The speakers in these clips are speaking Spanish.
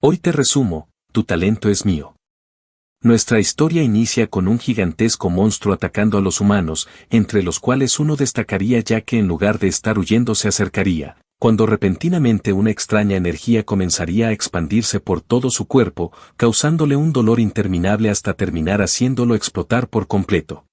Hoy te resumo, tu talento es mío. Nuestra historia inicia con un gigantesco monstruo atacando a los humanos, entre los cuales uno destacaría ya que en lugar de estar huyendo se acercaría, cuando repentinamente una extraña energía comenzaría a expandirse por todo su cuerpo, causándole un dolor interminable hasta terminar haciéndolo explotar por completo.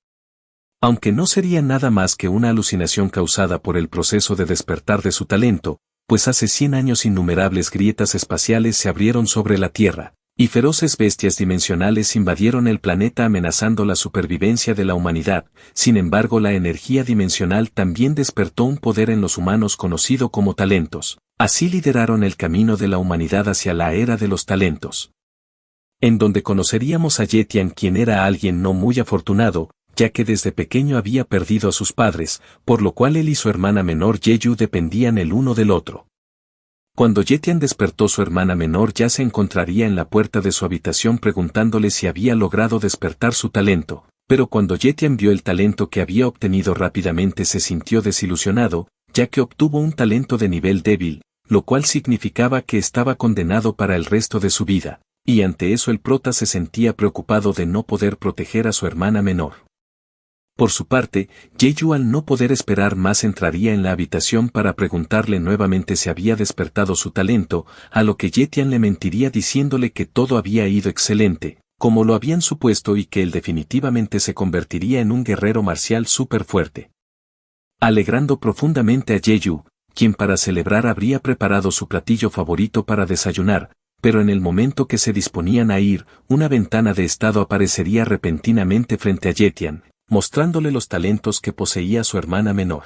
Aunque no sería nada más que una alucinación causada por el proceso de despertar de su talento, pues hace 100 años innumerables grietas espaciales se abrieron sobre la Tierra, y feroces bestias dimensionales invadieron el planeta amenazando la supervivencia de la humanidad. Sin embargo, la energía dimensional también despertó un poder en los humanos conocido como talentos. Así lideraron el camino de la humanidad hacia la era de los talentos, en donde conoceríamos a Yetian, quien era alguien no muy afortunado, ya que desde pequeño había perdido a sus padres, por lo cual él y su hermana menor Yeyu dependían el uno del otro. Cuando Yetian despertó, su hermana menor ya se encontraría en la puerta de su habitación preguntándole si había logrado despertar su talento, pero cuando Yetian vio el talento que había obtenido rápidamente se sintió desilusionado, ya que obtuvo un talento de nivel débil, lo cual significaba que estaba condenado para el resto de su vida, y ante eso el prota se sentía preocupado de no poder proteger a su hermana menor. Por su parte, Yeyu, al no poder esperar más, entraría en la habitación para preguntarle nuevamente si había despertado su talento, a lo que Yetian le mentiría diciéndole que todo había ido excelente, como lo habían supuesto, y que él definitivamente se convertiría en un guerrero marcial súper fuerte. Alegrando profundamente a Yeyu, quien para celebrar habría preparado su platillo favorito para desayunar, pero en el momento que se disponían a ir, una ventana de estado aparecería repentinamente frente a Yetian, mostrándole los talentos que poseía su hermana menor,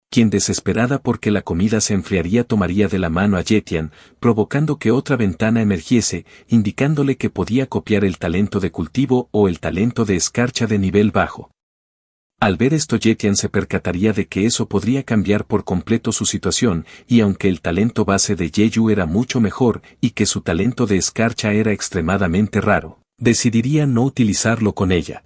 quien, desesperada porque la comida se enfriaría, tomaría de la mano a Yetian, provocando que otra ventana emergiese, indicándole que podía copiar el talento de cultivo o el talento de escarcha de nivel bajo. Al ver esto, Yetian se percataría de que eso podría cambiar por completo su situación, y aunque el talento base de Yeyu era mucho mejor y que su talento de escarcha era extremadamente raro, decidiría no utilizarlo con ella,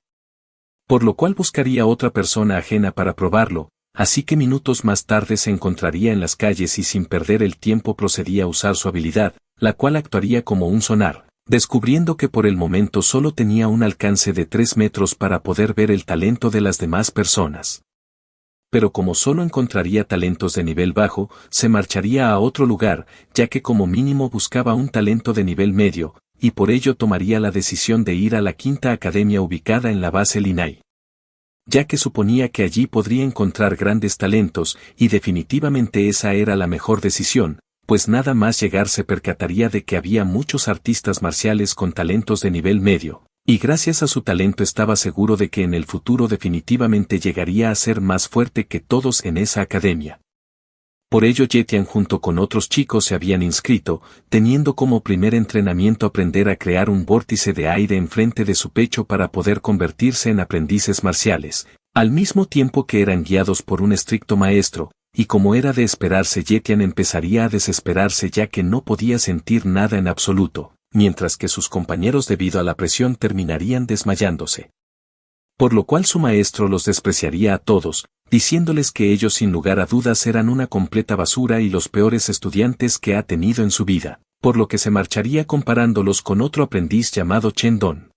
por lo cual buscaría otra persona ajena para probarlo. Así que minutos más tarde se encontraría en las calles y sin perder el tiempo procedía a usar su habilidad, la cual actuaría como un sonar, descubriendo que por el momento solo tenía un alcance de 3 metros para poder ver el talento de las demás personas. Pero como solo encontraría talentos de nivel bajo, se marcharía a otro lugar, ya que como mínimo buscaba un talento de nivel medio, y por ello tomaría la decisión de ir a la quinta academia ubicada en la base Linai, ya que suponía que allí podría encontrar grandes talentos, y definitivamente esa era la mejor decisión, pues nada más llegar se percataría de que había muchos artistas marciales con talentos de nivel medio, y gracias a su talento estaba seguro de que en el futuro definitivamente llegaría a ser más fuerte que todos en esa academia. Por ello Yetian junto con otros chicos se habían inscrito, teniendo como primer entrenamiento aprender a crear un vórtice de aire enfrente de su pecho para poder convertirse en aprendices marciales, al mismo tiempo que eran guiados por un estricto maestro, y como era de esperarse, Yetian empezaría a desesperarse ya que no podía sentir nada en absoluto, mientras que sus compañeros debido a la presión terminarían desmayándose. Por lo cual su maestro los despreciaría a todos, diciéndoles que ellos sin lugar a dudas eran una completa basura y los peores estudiantes que ha tenido en su vida, por lo que se marcharía comparándolos con otro aprendiz llamado Chen Don.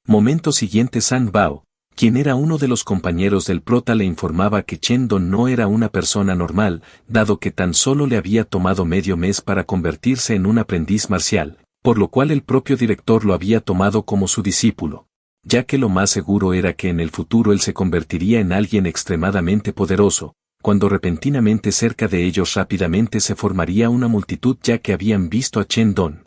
Momento siguiente, Sang Bao, quien era uno de los compañeros del prota, le informaba que Chen Don no era una persona normal, dado que tan solo le había tomado medio mes para convertirse en un aprendiz marcial, por lo cual el propio director lo había tomado como su discípulo, ya que lo más seguro era que en el futuro él se convertiría en alguien extremadamente poderoso, cuando repentinamente cerca de ellos rápidamente se formaría una multitud ya que habían visto a Chen Don.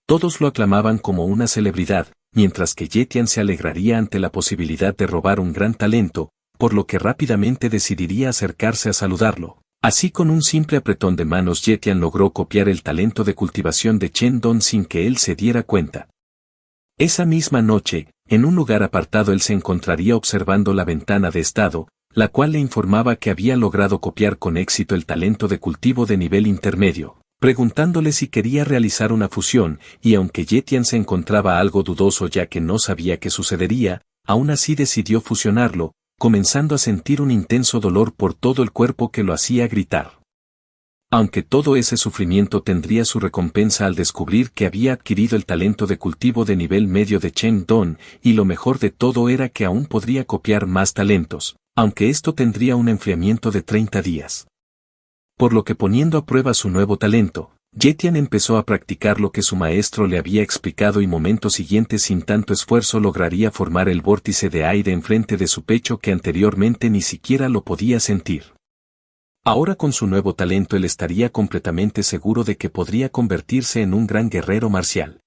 Todos lo aclamaban como una celebridad, mientras que Yetian se alegraría ante la posibilidad de robar un gran talento, por lo que rápidamente decidiría acercarse a saludarlo. Así, con un simple apretón de manos, Yetian logró copiar el talento de cultivación de Chen Don sin que él se diera cuenta. Esa misma noche, en un lugar apartado, él se encontraría observando la ventana de estado, la cual le informaba que había logrado copiar con éxito el talento de cultivo de nivel intermedio, preguntándole si quería realizar una fusión, y aunque Yetian se encontraba algo dudoso ya que no sabía qué sucedería, aún así decidió fusionarlo, comenzando a sentir un intenso dolor por todo el cuerpo que lo hacía gritar. Aunque todo ese sufrimiento tendría su recompensa al descubrir que había adquirido el talento de cultivo de nivel medio de Cheng Dong, y lo mejor de todo era que aún podría copiar más talentos, aunque esto tendría un enfriamiento de 30 días. Por lo que poniendo a prueba su nuevo talento, Yetian empezó a practicar lo que su maestro le había explicado y momentos siguientes sin tanto esfuerzo lograría formar el vórtice de aire enfrente de su pecho que anteriormente ni siquiera lo podía sentir. Ahora con su nuevo talento él estaría completamente seguro de que podría convertirse en un gran guerrero marcial.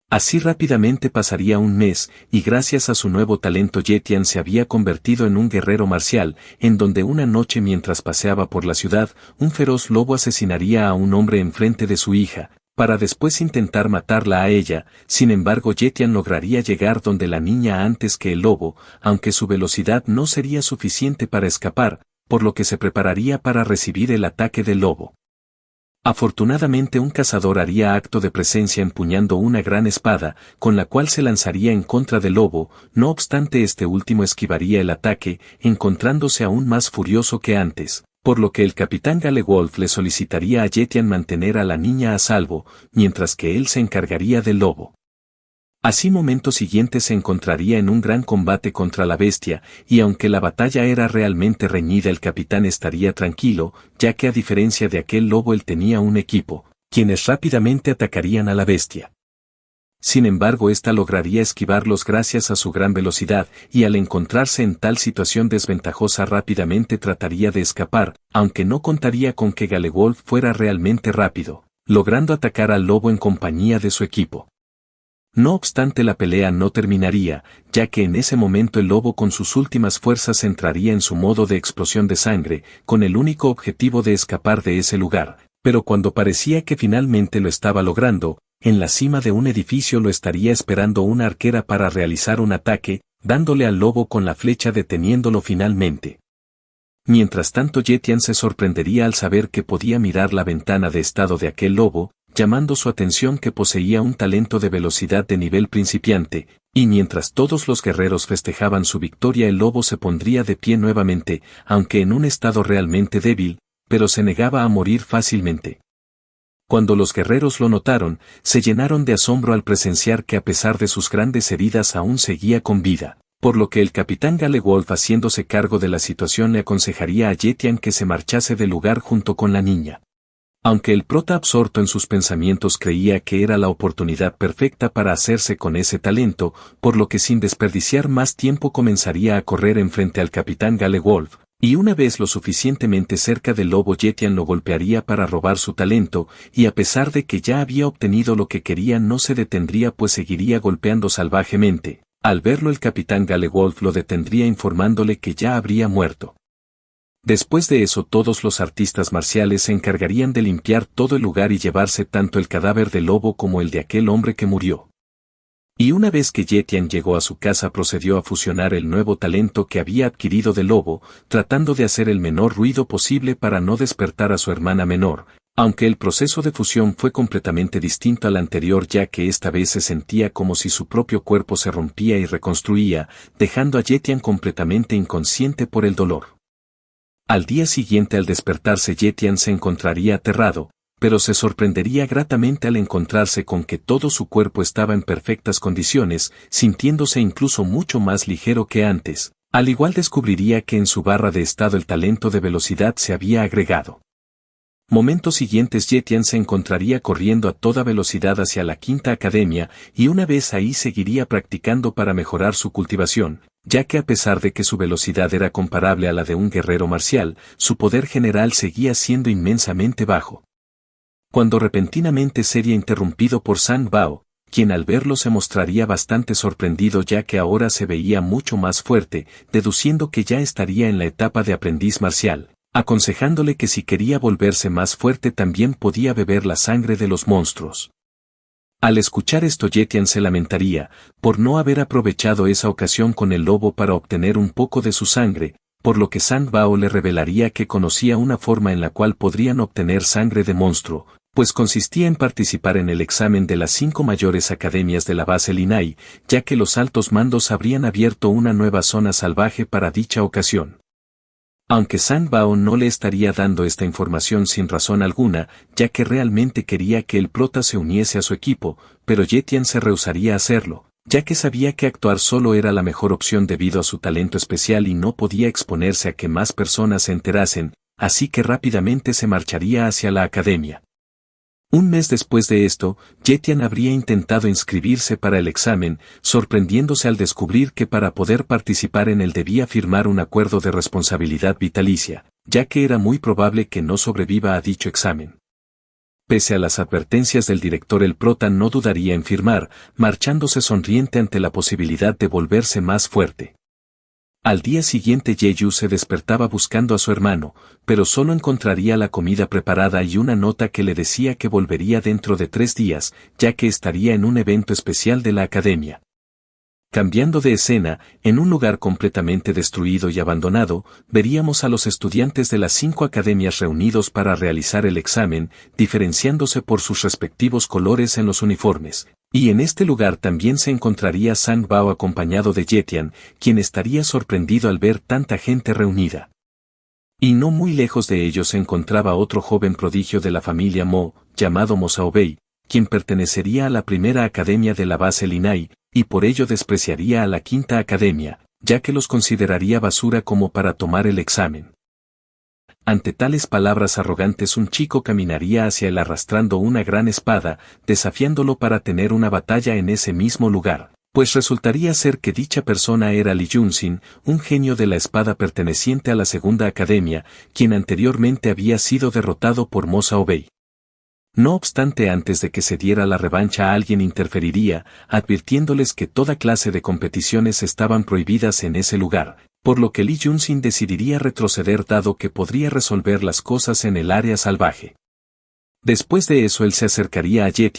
Así rápidamente pasaría un mes, y gracias a su nuevo talento Yetian se había convertido en un guerrero marcial, en donde una noche mientras paseaba por la ciudad, un feroz lobo asesinaría a un hombre enfrente de su hija, para después intentar matarla a ella. Sin embargo Yetian lograría llegar donde la niña antes que el lobo, aunque su velocidad no sería suficiente para escapar, por lo que se prepararía para recibir el ataque del lobo. Afortunadamente un cazador haría acto de presencia empuñando una gran espada, con la cual se lanzaría en contra del lobo, no obstante este último esquivaría el ataque, encontrándose aún más furioso que antes, por lo que el capitán Galewolf le solicitaría a Yetian mantener a la niña a salvo, mientras que él se encargaría del lobo. Así momento siguiente se encontraría en un gran combate contra la bestia, y aunque la batalla era realmente reñida el capitán estaría tranquilo, ya que a diferencia de aquel lobo él tenía un equipo, quienes rápidamente atacarían a la bestia. Sin embargo ésta lograría esquivarlos gracias a su gran velocidad, y al encontrarse en tal situación desventajosa rápidamente trataría de escapar, aunque no contaría con que Galewolf fuera realmente rápido, logrando atacar al lobo en compañía de su equipo. No obstante la pelea no terminaría, ya que en ese momento el lobo con sus últimas fuerzas entraría en su modo de explosión de sangre, con el único objetivo de escapar de ese lugar, pero cuando parecía que finalmente lo estaba logrando, en la cima de un edificio lo estaría esperando una arquera para realizar un ataque, dándole al lobo con la flecha deteniéndolo finalmente. Mientras tanto Yetian se sorprendería al saber que podía mirar la ventana de estado de aquel lobo, llamando su atención que poseía un talento de velocidad de nivel principiante, y mientras todos los guerreros festejaban su victoria el lobo se pondría de pie nuevamente, aunque en un estado realmente débil, pero se negaba a morir fácilmente. Cuando los guerreros lo notaron, se llenaron de asombro al presenciar que a pesar de sus grandes heridas aún seguía con vida, por lo que el capitán Galewolf haciéndose cargo de la situación le aconsejaría a Yetian que se marchase del lugar junto con la niña. Aunque el prota absorto en sus pensamientos creía que era la oportunidad perfecta para hacerse con ese talento, por lo que sin desperdiciar más tiempo comenzaría a correr enfrente al capitán Galewolf, y una vez lo suficientemente cerca del lobo Yetian lo golpearía para robar su talento, y a pesar de que ya había obtenido lo que quería no se detendría pues seguiría golpeando salvajemente. Al verlo el capitán Galewolf lo detendría informándole que ya habría muerto. Después de eso todos los artistas marciales se encargarían de limpiar todo el lugar y llevarse tanto el cadáver del lobo como el de aquel hombre que murió. Y una vez que Yetian llegó a su casa procedió a fusionar el nuevo talento que había adquirido del lobo, tratando de hacer el menor ruido posible para no despertar a su hermana menor, aunque el proceso de fusión fue completamente distinto al anterior ya que esta vez se sentía como si su propio cuerpo se rompía y reconstruía, dejando a Yetian completamente inconsciente por el dolor. Al día siguiente al despertarse Yetian se encontraría aterrado, pero se sorprendería gratamente al encontrarse con que todo su cuerpo estaba en perfectas condiciones, sintiéndose incluso mucho más ligero que antes. Al igual descubriría que en su barra de estado el talento de velocidad se había agregado. Momentos siguientes Yetian se encontraría corriendo a toda velocidad hacia la Quinta Academia y una vez ahí seguiría practicando para mejorar su cultivación, ya que a pesar de que su velocidad era comparable a la de un guerrero marcial, su poder general seguía siendo inmensamente bajo. Cuando repentinamente sería interrumpido por Sang Bao, quien al verlo se mostraría bastante sorprendido ya que ahora se veía mucho más fuerte, deduciendo que ya estaría en la etapa de aprendiz marcial, aconsejándole que si quería volverse más fuerte también podía beber la sangre de los monstruos. Al escuchar esto Yetian se lamentaría, por no haber aprovechado esa ocasión con el lobo para obtener un poco de su sangre, por lo que Sang Bao le revelaría que conocía una forma en la cual podrían obtener sangre de monstruo, pues consistía en participar en el examen de las 5 mayores academias de la base Linai, ya que los altos mandos habrían abierto una nueva zona salvaje para dicha ocasión. Aunque San Bao no le estaría dando esta información sin razón alguna, ya que realmente quería que el prota se uniese a su equipo, pero Ye se rehusaría a hacerlo, ya que sabía que actuar solo era la mejor opción debido a su talento especial y no podía exponerse a que más personas se enterasen, así que rápidamente se marcharía hacia la academia. Un mes después de esto, Ye habría intentado inscribirse para el examen, sorprendiéndose al descubrir que para poder participar en él debía firmar un acuerdo de responsabilidad vitalicia, ya que era muy probable que no sobreviva a dicho examen. Pese a las advertencias del director, el prota no dudaría en firmar, marchándose sonriente ante la posibilidad de volverse más fuerte. Al día siguiente Yeyu se despertaba buscando a su hermano, pero solo encontraría la comida preparada y una nota que le decía que volvería dentro de 3 días, ya que estaría en un evento especial de la academia. Cambiando de escena, en un lugar completamente destruido y abandonado, veríamos a los estudiantes de las 5 academias reunidos para realizar el examen, diferenciándose por sus respectivos colores en los uniformes. Y en este lugar también se encontraría San Bao acompañado de Ye, quien estaría sorprendido al ver tanta gente reunida. Y no muy lejos de ellos se encontraba otro joven prodigio de la familia Mo, llamado Mo Xiaobei, quien pertenecería a la primera academia de la base Linai, y por ello despreciaría a la quinta academia, ya que los consideraría basura como para tomar el examen. Ante tales palabras arrogantes, un chico caminaría hacia él arrastrando una gran espada, desafiándolo para tener una batalla en ese mismo lugar, pues resultaría ser que dicha persona era Li Junxin, un genio de la espada perteneciente a la segunda academia, quien anteriormente había sido derrotado por Mo Xiaobei. No obstante, antes de que se diera la revancha, alguien interferiría, advirtiéndoles que toda clase de competiciones estaban prohibidas en ese lugar, por lo que Li Junxin decidiría retroceder dado que podría resolver las cosas en el área salvaje. Después de eso él se acercaría a Ye,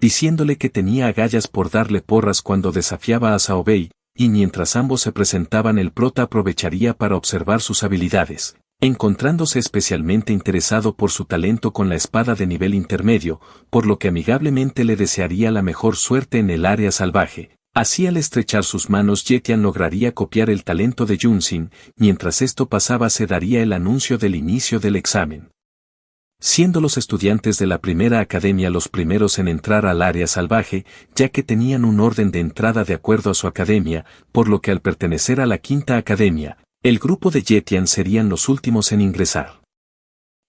diciéndole que tenía agallas por darle porras cuando desafiaba a Xiaobei, y mientras ambos se presentaban el prota aprovecharía para observar sus habilidades, encontrándose especialmente interesado por su talento con la espada de nivel intermedio, por lo que amigablemente le desearía la mejor suerte en el área salvaje. Así, al estrechar sus manos, Ye lograría copiar el talento de Junxin. Mientras esto pasaba, se daría el anuncio del inicio del examen. Siendo los estudiantes de la primera academia los primeros en entrar al área salvaje, ya que tenían un orden de entrada de acuerdo a su academia, por lo que al pertenecer a la quinta academia, el grupo de Ye serían los últimos en ingresar.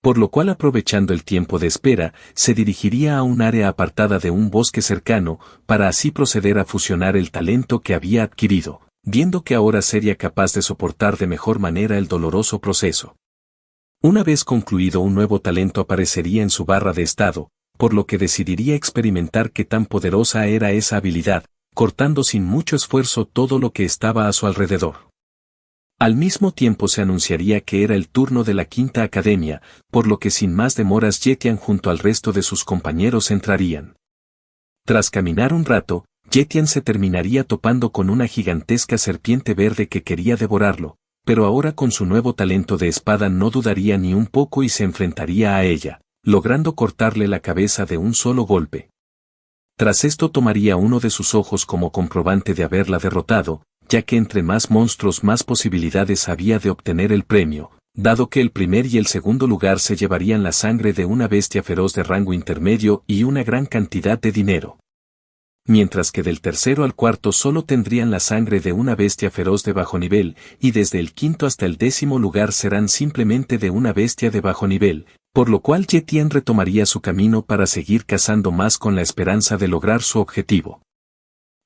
Por lo cual, aprovechando el tiempo de espera, se dirigiría a un área apartada de un bosque cercano, para así proceder a fusionar el talento que había adquirido, viendo que ahora sería capaz de soportar de mejor manera el doloroso proceso. Una vez concluido, un nuevo talento aparecería en su barra de estado, por lo que decidiría experimentar qué tan poderosa era esa habilidad, cortando sin mucho esfuerzo todo lo que estaba a su alrededor. Al mismo tiempo se anunciaría que era el turno de la quinta academia, por lo que sin más demoras Ye junto al resto de sus compañeros entrarían. Tras caminar un rato, Ye se terminaría topando con una gigantesca serpiente verde que quería devorarlo, pero ahora con su nuevo talento de espada no dudaría ni un poco y se enfrentaría a ella, logrando cortarle la cabeza de un solo golpe. Tras esto tomaría uno de sus ojos como comprobante de haberla derrotado, ya que entre más monstruos más posibilidades había de obtener el premio, dado que el primer y el segundo lugar se llevarían la sangre de una bestia feroz de rango intermedio y una gran cantidad de dinero. Mientras que del tercero al cuarto solo tendrían la sangre de una bestia feroz de bajo nivel, y desde el quinto hasta el 10º lugar serán simplemente de una bestia de bajo nivel, por lo cual Ye retomaría su camino para seguir cazando más con la esperanza de lograr su objetivo.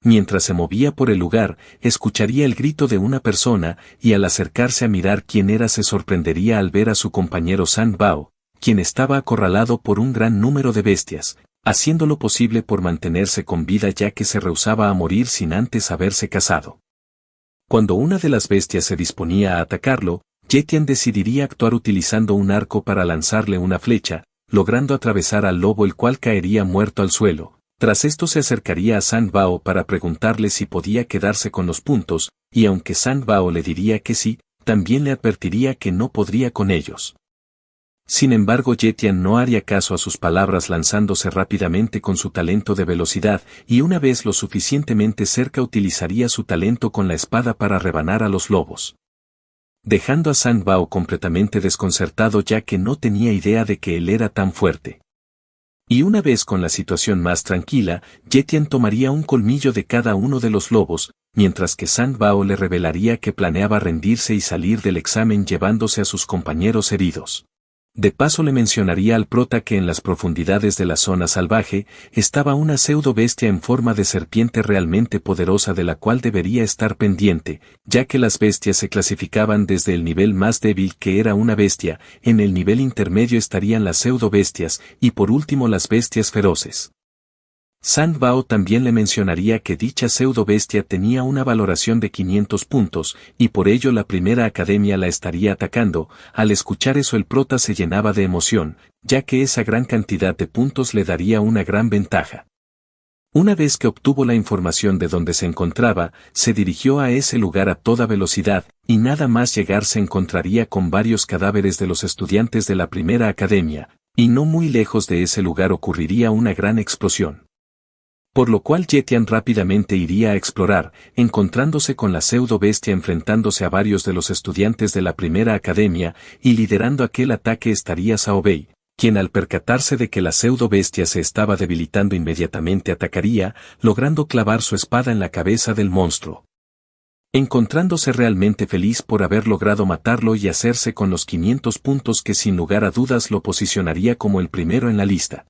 Mientras se movía por el lugar, escucharía el grito de una persona, y al acercarse a mirar quién era se sorprendería al ver a su compañero San Bao, quien estaba acorralado por un gran número de bestias, haciendo lo posible por mantenerse con vida ya que se rehusaba a morir sin antes haberse cazado. Cuando una de las bestias se disponía a atacarlo, Ye decidiría actuar utilizando un arco para lanzarle una flecha, logrando atravesar al lobo, el cual caería muerto al suelo. Tras esto se acercaría a San Bao para preguntarle si podía quedarse con los puntos, y aunque San Bao le diría que sí, también le advertiría que no podría con ellos. Sin embargo, Ye no haría caso a sus palabras, lanzándose rápidamente con su talento de velocidad, y una vez lo suficientemente cerca utilizaría su talento con la espada para rebanar a los lobos. dejando a Sang Bao completamente desconcertado ya que no tenía idea de que él era tan fuerte. Y una vez con la situación más tranquila, Yetian tomaría un colmillo de cada uno de los lobos, mientras que Sang Bao le revelaría que planeaba rendirse y salir del examen llevándose a sus compañeros heridos. De paso le mencionaría al prota que en las profundidades de la zona salvaje estaba una pseudo bestia en forma de serpiente realmente poderosa de la cual debería estar pendiente, ya que las bestias se clasificaban desde el nivel más débil que era una bestia, en el nivel intermedio estarían las pseudo bestias y por último las bestias feroces. Sang Bao también le mencionaría que dicha pseudo bestia tenía una valoración de 500 puntos, y por ello la primera academia la estaría atacando. Al escuchar eso el prota se llenaba de emoción, ya que esa gran cantidad de puntos le daría una gran ventaja. Una vez que obtuvo la información de dónde se encontraba, se dirigió a ese lugar a toda velocidad, y nada más llegar se encontraría con varios cadáveres de los estudiantes de la primera academia, y no muy lejos de ese lugar ocurriría una gran explosión. Por lo cual Yetian rápidamente iría a explorar, encontrándose con la pseudo bestia enfrentándose a varios de los estudiantes de la primera academia, y liderando aquel ataque estaría Cao Bei, quien al percatarse de que la pseudo bestia se estaba debilitando inmediatamente atacaría, logrando clavar su espada en la cabeza del monstruo. Encontrándose realmente feliz por haber logrado matarlo y hacerse con los 500 puntos que sin lugar a dudas lo posicionaría como el primero en la lista.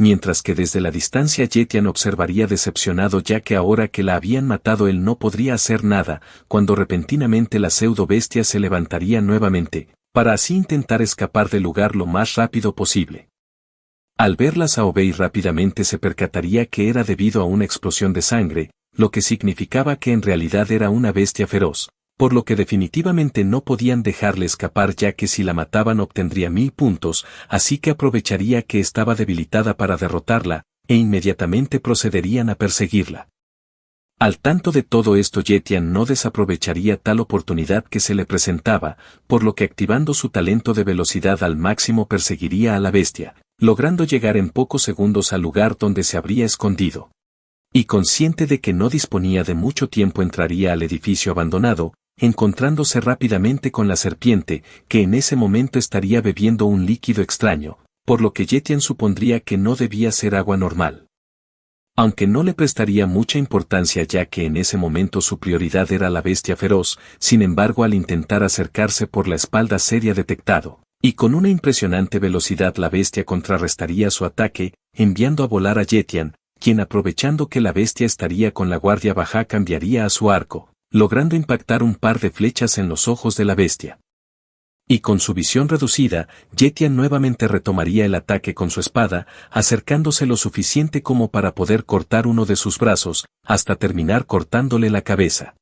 Mientras que desde la distancia Yetian observaría decepcionado ya que ahora que la habían matado él no podría hacer nada, cuando repentinamente la pseudo bestia se levantaría nuevamente, para así intentar escapar del lugar lo más rápido posible. Al verla Cao Bei rápidamente se percataría que era debido a una explosión de sangre, lo que significaba que en realidad era una bestia feroz, por lo que definitivamente no podían dejarle escapar ya que si la mataban obtendría 1000 puntos, así que aprovecharía que estaba debilitada para derrotarla, e inmediatamente procederían a perseguirla. Al tanto de todo esto Yetian no desaprovecharía tal oportunidad que se le presentaba, por lo que activando su talento de velocidad al máximo perseguiría a la bestia, logrando llegar en pocos segundos al lugar donde se habría escondido. Y consciente de que no disponía de mucho tiempo entraría al edificio abandonado, encontrándose rápidamente con la serpiente, que en ese momento estaría bebiendo un líquido extraño, por lo que Yetian supondría que no debía ser agua normal. Aunque no le prestaría mucha importancia ya que en ese momento su prioridad era la bestia feroz, sin embargo al intentar acercarse por la espalda sería detectado, y con una impresionante velocidad la bestia contrarrestaría su ataque, enviando a volar a Yetian, quien aprovechando que la bestia estaría con la guardia baja cambiaría a su arco, logrando impactar un par de flechas en los ojos de la bestia. Y con su visión reducida, Yetian nuevamente retomaría el ataque con su espada, acercándose lo suficiente como para poder cortar uno de sus brazos, hasta terminar cortándole la cabeza.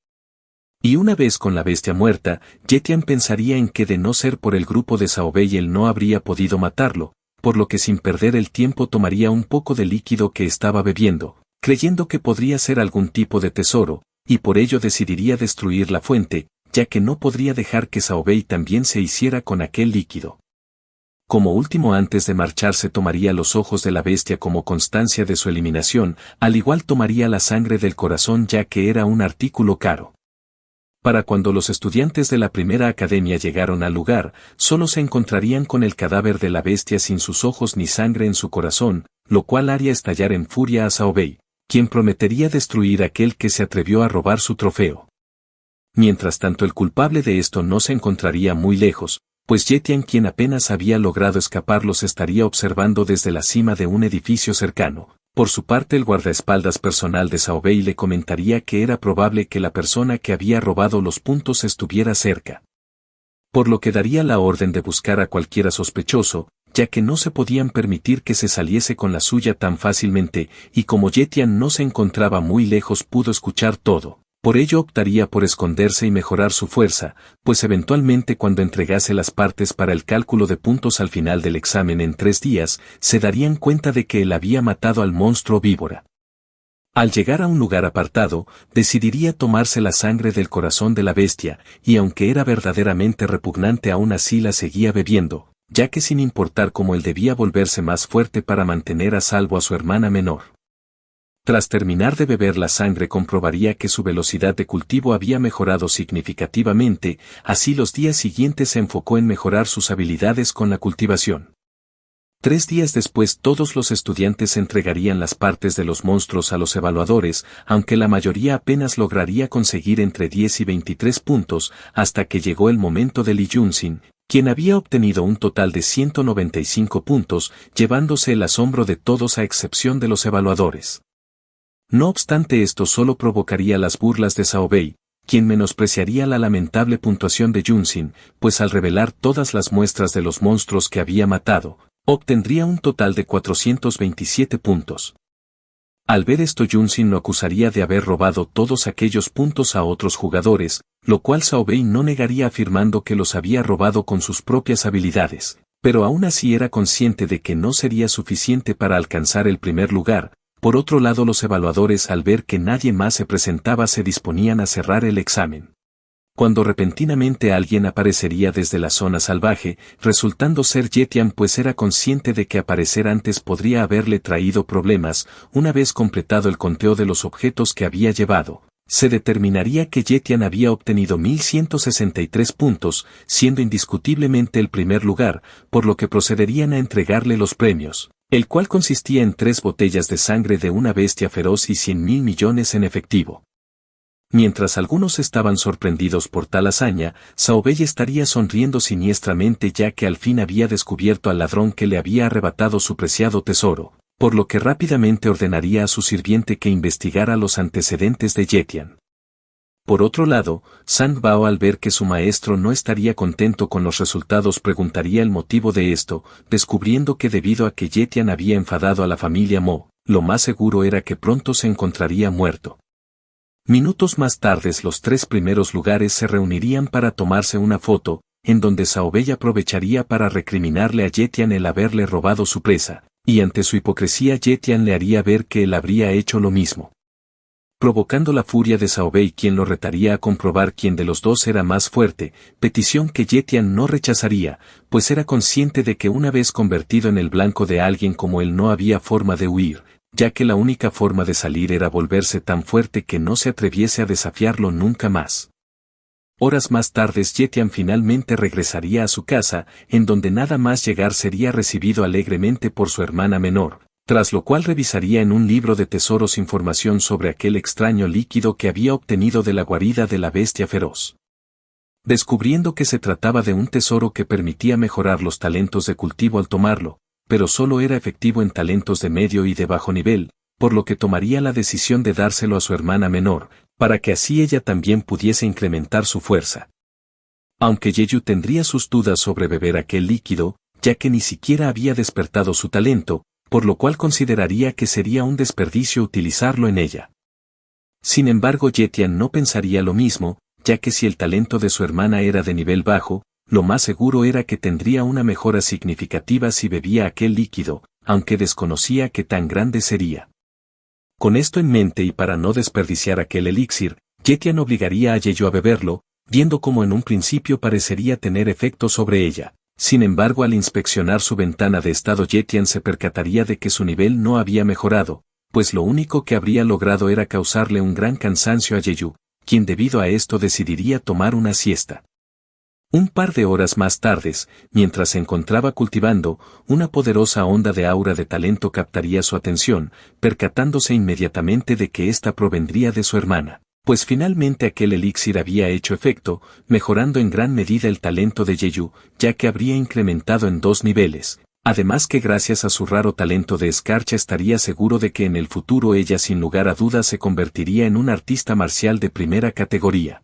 Y una vez con la bestia muerta, Yetian pensaría en que de no ser por el grupo de Cao Bei él no habría podido matarlo, por lo que sin perder el tiempo tomaría un poco de líquido que estaba bebiendo, creyendo que podría ser algún tipo de tesoro, y por ello decidiría destruir la fuente, ya que no podría dejar que Cao Bei también se hiciera con aquel líquido. Como último antes de marcharse tomaría los ojos de la bestia como constancia de su eliminación, al igual tomaría la sangre del corazón ya que era un artículo caro. Para cuando los estudiantes de la primera academia llegaron al lugar, solo se encontrarían con el cadáver de la bestia sin sus ojos ni sangre en su corazón, lo cual haría estallar en furia a Cao Bei, quien prometería destruir a aquel que se atrevió a robar su trofeo. Mientras tanto el culpable de esto no se encontraría muy lejos, pues Yetian quien apenas había logrado escapar los estaría observando desde la cima de un edificio cercano. Por su parte el guardaespaldas personal de Cao Bei le comentaría que era probable que la persona que había robado los puntos estuviera cerca. Por lo que daría la orden de buscar a cualquiera sospechoso, ya que no se podían permitir que se saliese con la suya tan fácilmente, y como Yetian no se encontraba muy lejos pudo escuchar todo. Por ello optaría por esconderse y mejorar su fuerza, pues eventualmente cuando entregase las partes para el cálculo de puntos al final del examen en 3 días, se darían cuenta de que él había matado al monstruo víbora. Al llegar a un lugar apartado, decidiría tomarse la sangre del corazón de la bestia, y aunque era verdaderamente repugnante aún así la seguía bebiendo, ya que sin importar cómo él debía volverse más fuerte para mantener a salvo a su hermana menor. Tras terminar de beber la sangre comprobaría que su velocidad de cultivo había mejorado significativamente, así los días siguientes se enfocó en mejorar sus habilidades con la cultivación. 3 días después todos los estudiantes entregarían las partes de los monstruos a los evaluadores, aunque la mayoría apenas lograría conseguir entre 10 y 23 puntos, hasta que llegó el momento de Lee Jun-sin, quien había obtenido un total de 195 puntos, llevándose el asombro de todos a excepción de los evaluadores. No obstante, esto solo provocaría las burlas de Zhao Bei, quien menospreciaría la lamentable puntuación de Jun-sin, pues al revelar todas las muestras de los monstruos que había matado, obtendría un total de 427 puntos. Al ver esto, Jun-sin lo acusaría de haber robado todos aquellos puntos a otros jugadores, lo cual Zhao Bei no negaría afirmando que los había robado con sus propias habilidades, pero aún así era consciente de que no sería suficiente para alcanzar el primer lugar. Por otro lado, los evaluadores, al ver que nadie más se presentaba, se disponían a cerrar el examen, cuando repentinamente alguien aparecería desde la zona salvaje, resultando ser Yetian, pues era consciente de que aparecer antes podría haberle traído problemas. Una vez completado el conteo de los objetos que había llevado, se determinaría que Yetian había obtenido 1163 puntos, siendo indiscutiblemente el primer lugar, por lo que procederían a entregarle los premios, el cual consistía en 3 botellas de sangre de una bestia feroz y 100.000 millones en efectivo. Mientras algunos estaban sorprendidos por tal hazaña, Zhao Bei estaría sonriendo siniestramente, ya que al fin había descubierto al ladrón que le había arrebatado su preciado tesoro, por lo que rápidamente ordenaría a su sirviente que investigara los antecedentes de Yetian. Por otro lado, Zhang Bao, al ver que su maestro no estaría contento con los resultados, preguntaría el motivo de esto, descubriendo que debido a que Yetian había enfadado a la familia Mo, lo más seguro era que pronto se encontraría muerto. Minutos más tarde los 3 primeros lugares se reunirían para tomarse una foto, en donde Zhao Bei aprovecharía para recriminarle a Yetian el haberle robado su presa, y ante su hipocresía Yetian le haría ver que él habría hecho lo mismo, provocando la furia de Zhao Bei, quien lo retaría a comprobar quién de los dos era más fuerte, petición que Yetian no rechazaría, pues era consciente de que una vez convertido en el blanco de alguien como él no había forma de huir, ya que la única forma de salir era volverse tan fuerte que no se atreviese a desafiarlo nunca más. Horas más tarde Yetian finalmente regresaría a su casa, en donde nada más llegar sería recibido alegremente por su hermana menor, tras lo cual revisaría en un libro de tesoros información sobre aquel extraño líquido que había obtenido de la guarida de la bestia feroz. Descubriendo que se trataba de un tesoro que permitía mejorar los talentos de cultivo al tomarlo, pero solo era efectivo en talentos de medio y de bajo nivel, por lo que tomaría la decisión de dárselo a su hermana menor, para que así ella también pudiese incrementar su fuerza. Aunque Yeyu tendría sus dudas sobre beber aquel líquido, ya que ni siquiera había despertado su talento, por lo cual consideraría que sería un desperdicio utilizarlo en ella. Sin embargo, Yetian no pensaría lo mismo, ya que si el talento de su hermana era de nivel bajo, lo más seguro era que tendría una mejora significativa si bebía aquel líquido, aunque desconocía qué tan grande sería. Con esto en mente y para no desperdiciar aquel elixir, Yetian obligaría a Yeyu a beberlo, viendo cómo en un principio parecería tener efecto sobre ella. Sin embargo, al inspeccionar su ventana de estado, Yetian se percataría de que su nivel no había mejorado, pues lo único que habría logrado era causarle un gran cansancio a Yeyu, quien debido a esto decidiría tomar una siesta. Un par de horas más tarde, mientras se encontraba cultivando, una poderosa onda de aura de talento captaría su atención, percatándose inmediatamente de que ésta provendría de su hermana, pues finalmente aquel elixir había hecho efecto, mejorando en gran medida el talento de Yeyu, ya que habría incrementado en 2 niveles, además que gracias a su raro talento de escarcha estaría seguro de que en el futuro ella sin lugar a dudas se convertiría en un artista marcial de primera categoría.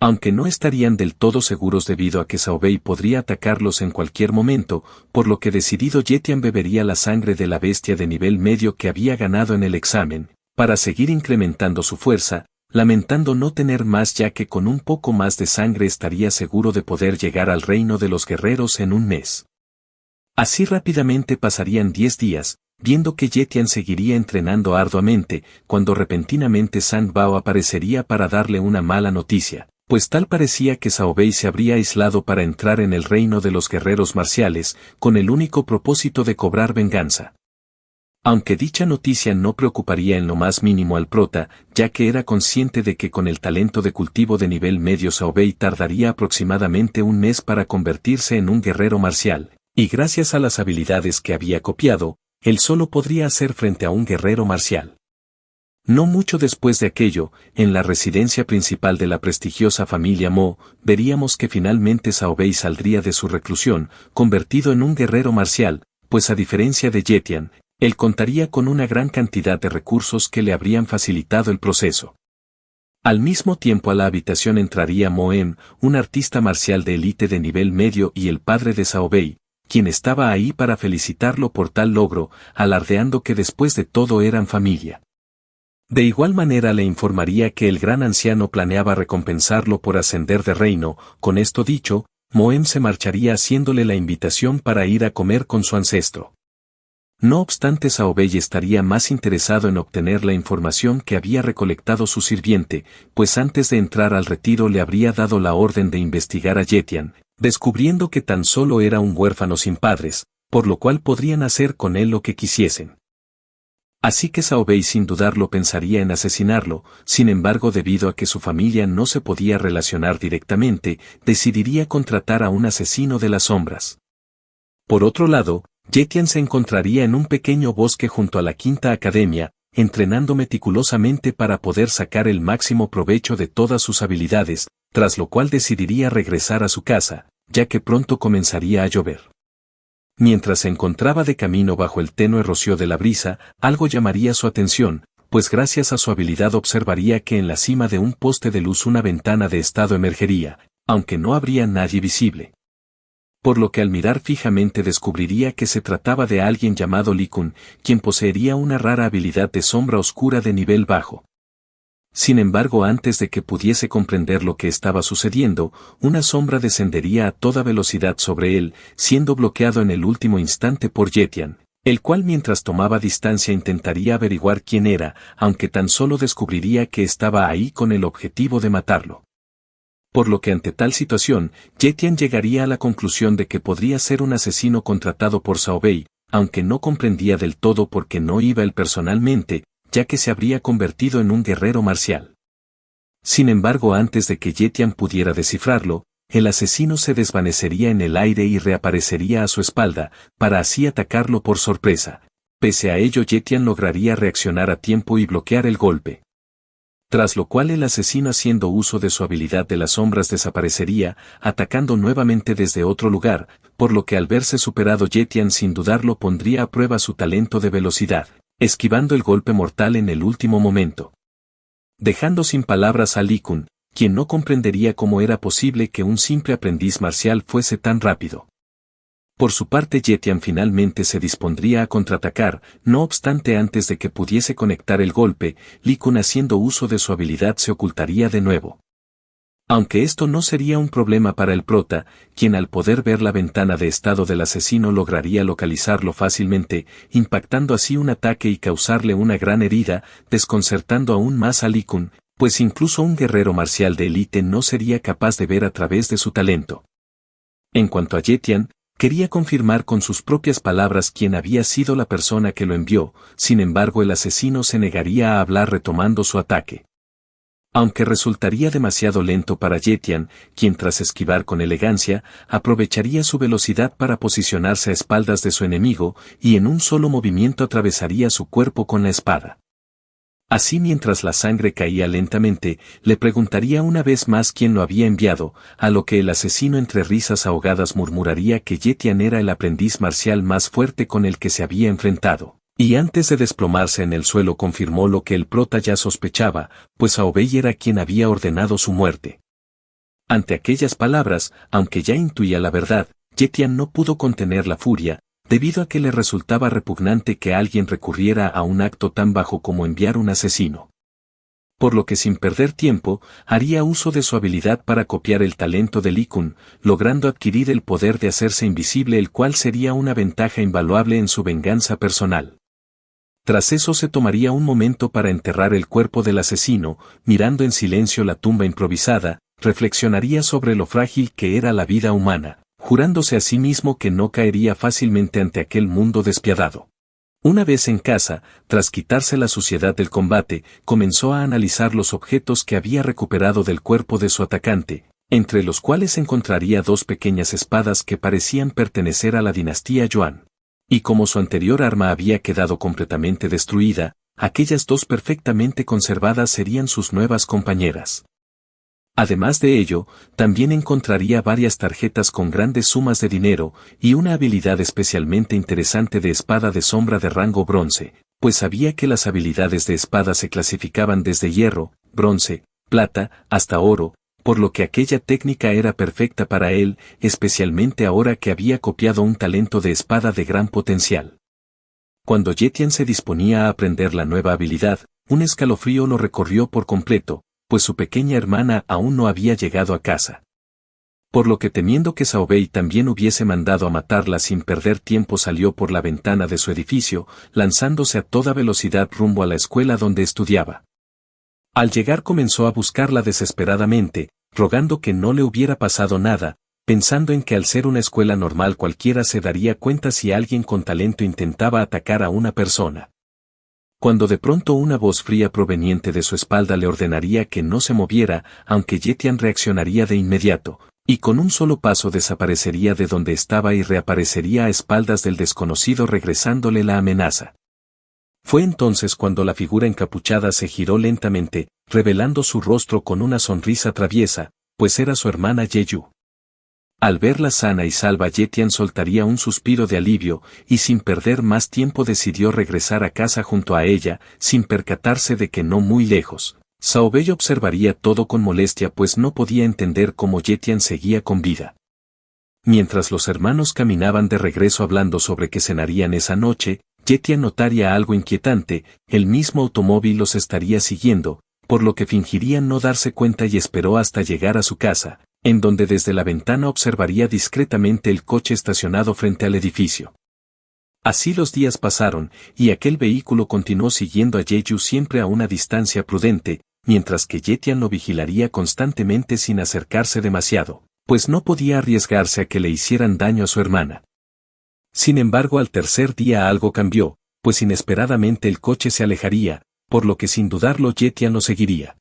Aunque no estarían del todo seguros debido a que Zhao Bei podría atacarlos en cualquier momento, por lo que decidido Yetian bebería la sangre de la bestia de nivel medio que había ganado en el examen, para seguir incrementando su fuerza, lamentando no tener más, ya que con un poco más de sangre estaría seguro de poder llegar al reino de los guerreros en un mes. Así rápidamente pasarían 10 días, viendo que Yetian seguiría entrenando arduamente, cuando repentinamente Zhang Bao aparecería para darle una mala noticia, pues tal parecía que Zhao Bei se habría aislado para entrar en el reino de los guerreros marciales, con el único propósito de cobrar venganza. Aunque dicha noticia no preocuparía en lo más mínimo al prota, ya que era consciente de que con el talento de cultivo de nivel medio Xiaobei tardaría aproximadamente un mes para convertirse en un guerrero marcial, y gracias a las habilidades que había copiado, él solo podría hacer frente a un guerrero marcial. No mucho después de aquello, en la residencia principal de la prestigiosa familia Mo, veríamos que finalmente Xiaobei saldría de su reclusión, convertido en un guerrero marcial, pues a diferencia de Yetian, él contaría con una gran cantidad de recursos que le habrían facilitado el proceso. Al mismo tiempo a la habitación entraría Moem, un artista marcial de élite de nivel medio y el padre de Xiaobei, quien estaba ahí para felicitarlo por tal logro, alardeando que después de todo eran familia. De igual manera le informaría que el gran anciano planeaba recompensarlo por ascender de reino. Con esto dicho, Moem se marcharía haciéndole la invitación para ir a comer con su ancestro. No obstante, Xiaobei estaría más interesado en obtener la información que había recolectado su sirviente, pues antes de entrar al retiro le habría dado la orden de investigar a Yetian, descubriendo que tan solo era un huérfano sin padres, por lo cual podrían hacer con él lo que quisiesen. Así que Xiaobei sin dudarlo pensaría en asesinarlo, sin embargo debido a que su familia no se podía relacionar directamente, decidiría contratar a un asesino de las sombras. Por otro lado, Yetian se encontraría en un pequeño bosque junto a la Quinta Academia, entrenando meticulosamente para poder sacar el máximo provecho de todas sus habilidades, tras lo cual decidiría regresar a su casa, ya que pronto comenzaría a llover. Mientras se encontraba de camino bajo el tenue rocío de la brisa, algo llamaría su atención, pues gracias a su habilidad observaría que en la cima de un poste de luz una ventana de estado emergería, aunque no habría nadie visible. Por lo que al mirar fijamente descubriría que se trataba de alguien llamado Li Kun, quien poseería una rara habilidad de sombra oscura de nivel bajo. Sin embargo, antes de que pudiese comprender lo que estaba sucediendo, una sombra descendería a toda velocidad sobre él, siendo bloqueado en el último instante por Yetian, el cual mientras tomaba distancia intentaría averiguar quién era, aunque tan solo descubriría que estaba ahí con el objetivo de matarlo. Por lo que ante tal situación, Yetian llegaría a la conclusión de que podría ser un asesino contratado por Xiaobei, aunque no comprendía del todo por qué no iba él personalmente, ya que se habría convertido en un guerrero marcial. Sin embargo, antes de que Yetian pudiera descifrarlo, el asesino se desvanecería en el aire y reaparecería a su espalda, para así atacarlo por sorpresa. Pese a ello, Yetian lograría reaccionar a tiempo y bloquear el golpe. Tras lo cual el asesino, haciendo uso de su habilidad de las sombras, desaparecería, atacando nuevamente desde otro lugar, por lo que al verse superado Yetian sin dudarlo pondría a prueba su talento de velocidad, esquivando el golpe mortal en el último momento. Dejando sin palabras a Li Kun, quien no comprendería cómo era posible que un simple aprendiz marcial fuese tan rápido. Por su parte, Yetian finalmente se dispondría a contraatacar, no obstante antes de que pudiese conectar el golpe, Li Kun, haciendo uso de su habilidad, se ocultaría de nuevo. Aunque esto no sería un problema para el prota, quien al poder ver la ventana de estado del asesino lograría localizarlo fácilmente, impactando así un ataque y causarle una gran herida, desconcertando aún más a Li Kun, pues incluso un guerrero marcial de élite no sería capaz de ver a través de su talento. En cuanto a Yetian, quería confirmar con sus propias palabras quién había sido la persona que lo envió, sin embargo el asesino se negaría a hablar retomando su ataque. Aunque resultaría demasiado lento para Yetian, quien tras esquivar con elegancia, aprovecharía su velocidad para posicionarse a espaldas de su enemigo, y en un solo movimiento atravesaría su cuerpo con la espada. Así mientras la sangre caía lentamente, le preguntaría una vez más quién lo había enviado, a lo que el asesino entre risas ahogadas murmuraría que Yetian era el aprendiz marcial más fuerte con el que se había enfrentado. Y antes de desplomarse en el suelo confirmó lo que el prota ya sospechaba, pues Xiaobei era quien había ordenado su muerte. Ante aquellas palabras, aunque ya intuía la verdad, Yetian no pudo contener la furia, debido a que le resultaba repugnante que alguien recurriera a un acto tan bajo como enviar un asesino. Por lo que sin perder tiempo, haría uso de su habilidad para copiar el talento de Li Kun, logrando adquirir el poder de hacerse invisible, el cual sería una ventaja invaluable en su venganza personal. Tras eso se tomaría un momento para enterrar el cuerpo del asesino, mirando en silencio la tumba improvisada, reflexionaría sobre lo frágil que era la vida humana, jurándose a sí mismo que no caería fácilmente ante aquel mundo despiadado. Una vez en casa, tras quitarse la suciedad del combate, comenzó a analizar los objetos que había recuperado del cuerpo de su atacante, entre los cuales encontraría dos pequeñas espadas que parecían pertenecer a la dinastía Yuan. Y como su anterior arma había quedado completamente destruida, aquellas dos perfectamente conservadas serían sus nuevas compañeras. Además de ello, también encontraría varias tarjetas con grandes sumas de dinero y una habilidad especialmente interesante de espada de sombra de rango bronce, pues sabía que las habilidades de espada se clasificaban desde hierro, bronce, plata, hasta oro, por lo que aquella técnica era perfecta para él, especialmente ahora que había copiado un talento de espada de gran potencial. Cuando Yetian se disponía a aprender la nueva habilidad, un escalofrío lo recorrió por completo, pues su pequeña hermana aún no había llegado a casa. Por lo que temiendo que Cao Bei también hubiese mandado a matarla sin perder tiempo salió por la ventana de su edificio, lanzándose a toda velocidad rumbo a la escuela donde estudiaba. Al llegar comenzó a buscarla desesperadamente, rogando que no le hubiera pasado nada, pensando en que al ser una escuela normal cualquiera se daría cuenta si alguien con talento intentaba atacar a una persona. Cuando de pronto una voz fría proveniente de su espalda le ordenaría que no se moviera, aunque Yetian reaccionaría de inmediato, y con un solo paso desaparecería de donde estaba y reaparecería a espaldas del desconocido regresándole la amenaza. Fue entonces cuando la figura encapuchada se giró lentamente, revelando su rostro con una sonrisa traviesa, pues era su hermana Yeyu. Al verla sana y salva, Yetian soltaría un suspiro de alivio, y sin perder más tiempo decidió regresar a casa junto a ella, sin percatarse de que no muy lejos. Cao Bei observaría todo con molestia pues no podía entender cómo Yetian seguía con vida. Mientras los hermanos caminaban de regreso hablando sobre qué cenarían esa noche, Yetian notaría algo inquietante, el mismo automóvil los estaría siguiendo, por lo que fingiría no darse cuenta y esperó hasta llegar a su casa, en donde desde la ventana observaría discretamente el coche estacionado frente al edificio. Así los días pasaron, y aquel vehículo continuó siguiendo a Yeyu siempre a una distancia prudente, mientras que Yetian lo vigilaría constantemente sin acercarse demasiado, pues no podía arriesgarse a que le hicieran daño a su hermana. Sin embargo, al tercer día algo cambió, pues inesperadamente el coche se alejaría, por lo que sin dudarlo Yetian lo seguiría.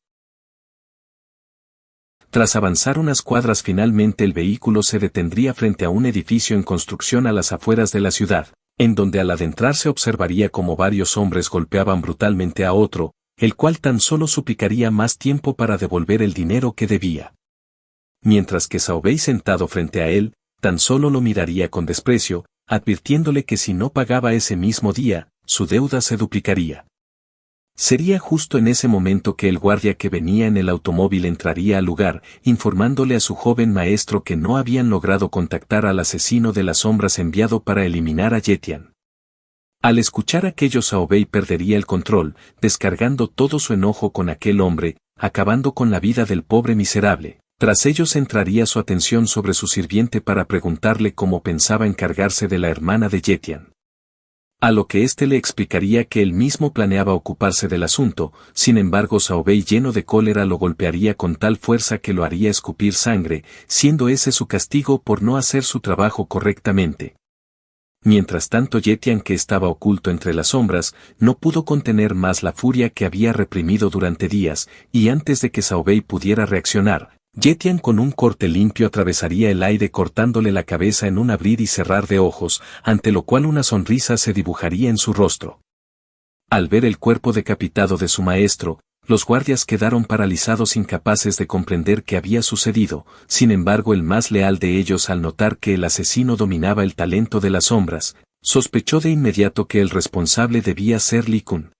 Tras avanzar unas cuadras finalmente el vehículo se detendría frente a un edificio en construcción a las afueras de la ciudad, en donde al adentrarse observaría cómo varios hombres golpeaban brutalmente a otro, el cual tan solo suplicaría más tiempo para devolver el dinero que debía. Mientras que Cao Bei sentado frente a él, tan solo lo miraría con desprecio, advirtiéndole que si no pagaba ese mismo día, su deuda se duplicaría. Sería justo en ese momento que el guardia que venía en el automóvil entraría al lugar, informándole a su joven maestro que no habían logrado contactar al asesino de las sombras enviado para eliminar a Yetian. Al escuchar aquello, Cao Bei perdería el control, descargando todo su enojo con aquel hombre, acabando con la vida del pobre miserable. Tras ello centraría su atención sobre su sirviente para preguntarle cómo pensaba encargarse de la hermana de Yetian. A lo que éste le explicaría que él mismo planeaba ocuparse del asunto, sin embargo Cao Bei lleno de cólera lo golpearía con tal fuerza que lo haría escupir sangre, siendo ese su castigo por no hacer su trabajo correctamente. Mientras tanto Yetian, que estaba oculto entre las sombras, no pudo contener más la furia que había reprimido durante días, y antes de que Cao Bei pudiera reaccionar, Yetian con un corte limpio atravesaría el aire cortándole la cabeza en un abrir y cerrar de ojos, ante lo cual una sonrisa se dibujaría en su rostro. Al ver el cuerpo decapitado de su maestro, los guardias quedaron paralizados incapaces de comprender qué había sucedido, sin embargo el más leal de ellos al notar que el asesino dominaba el talento de las sombras, sospechó de inmediato que el responsable debía ser Li Kun.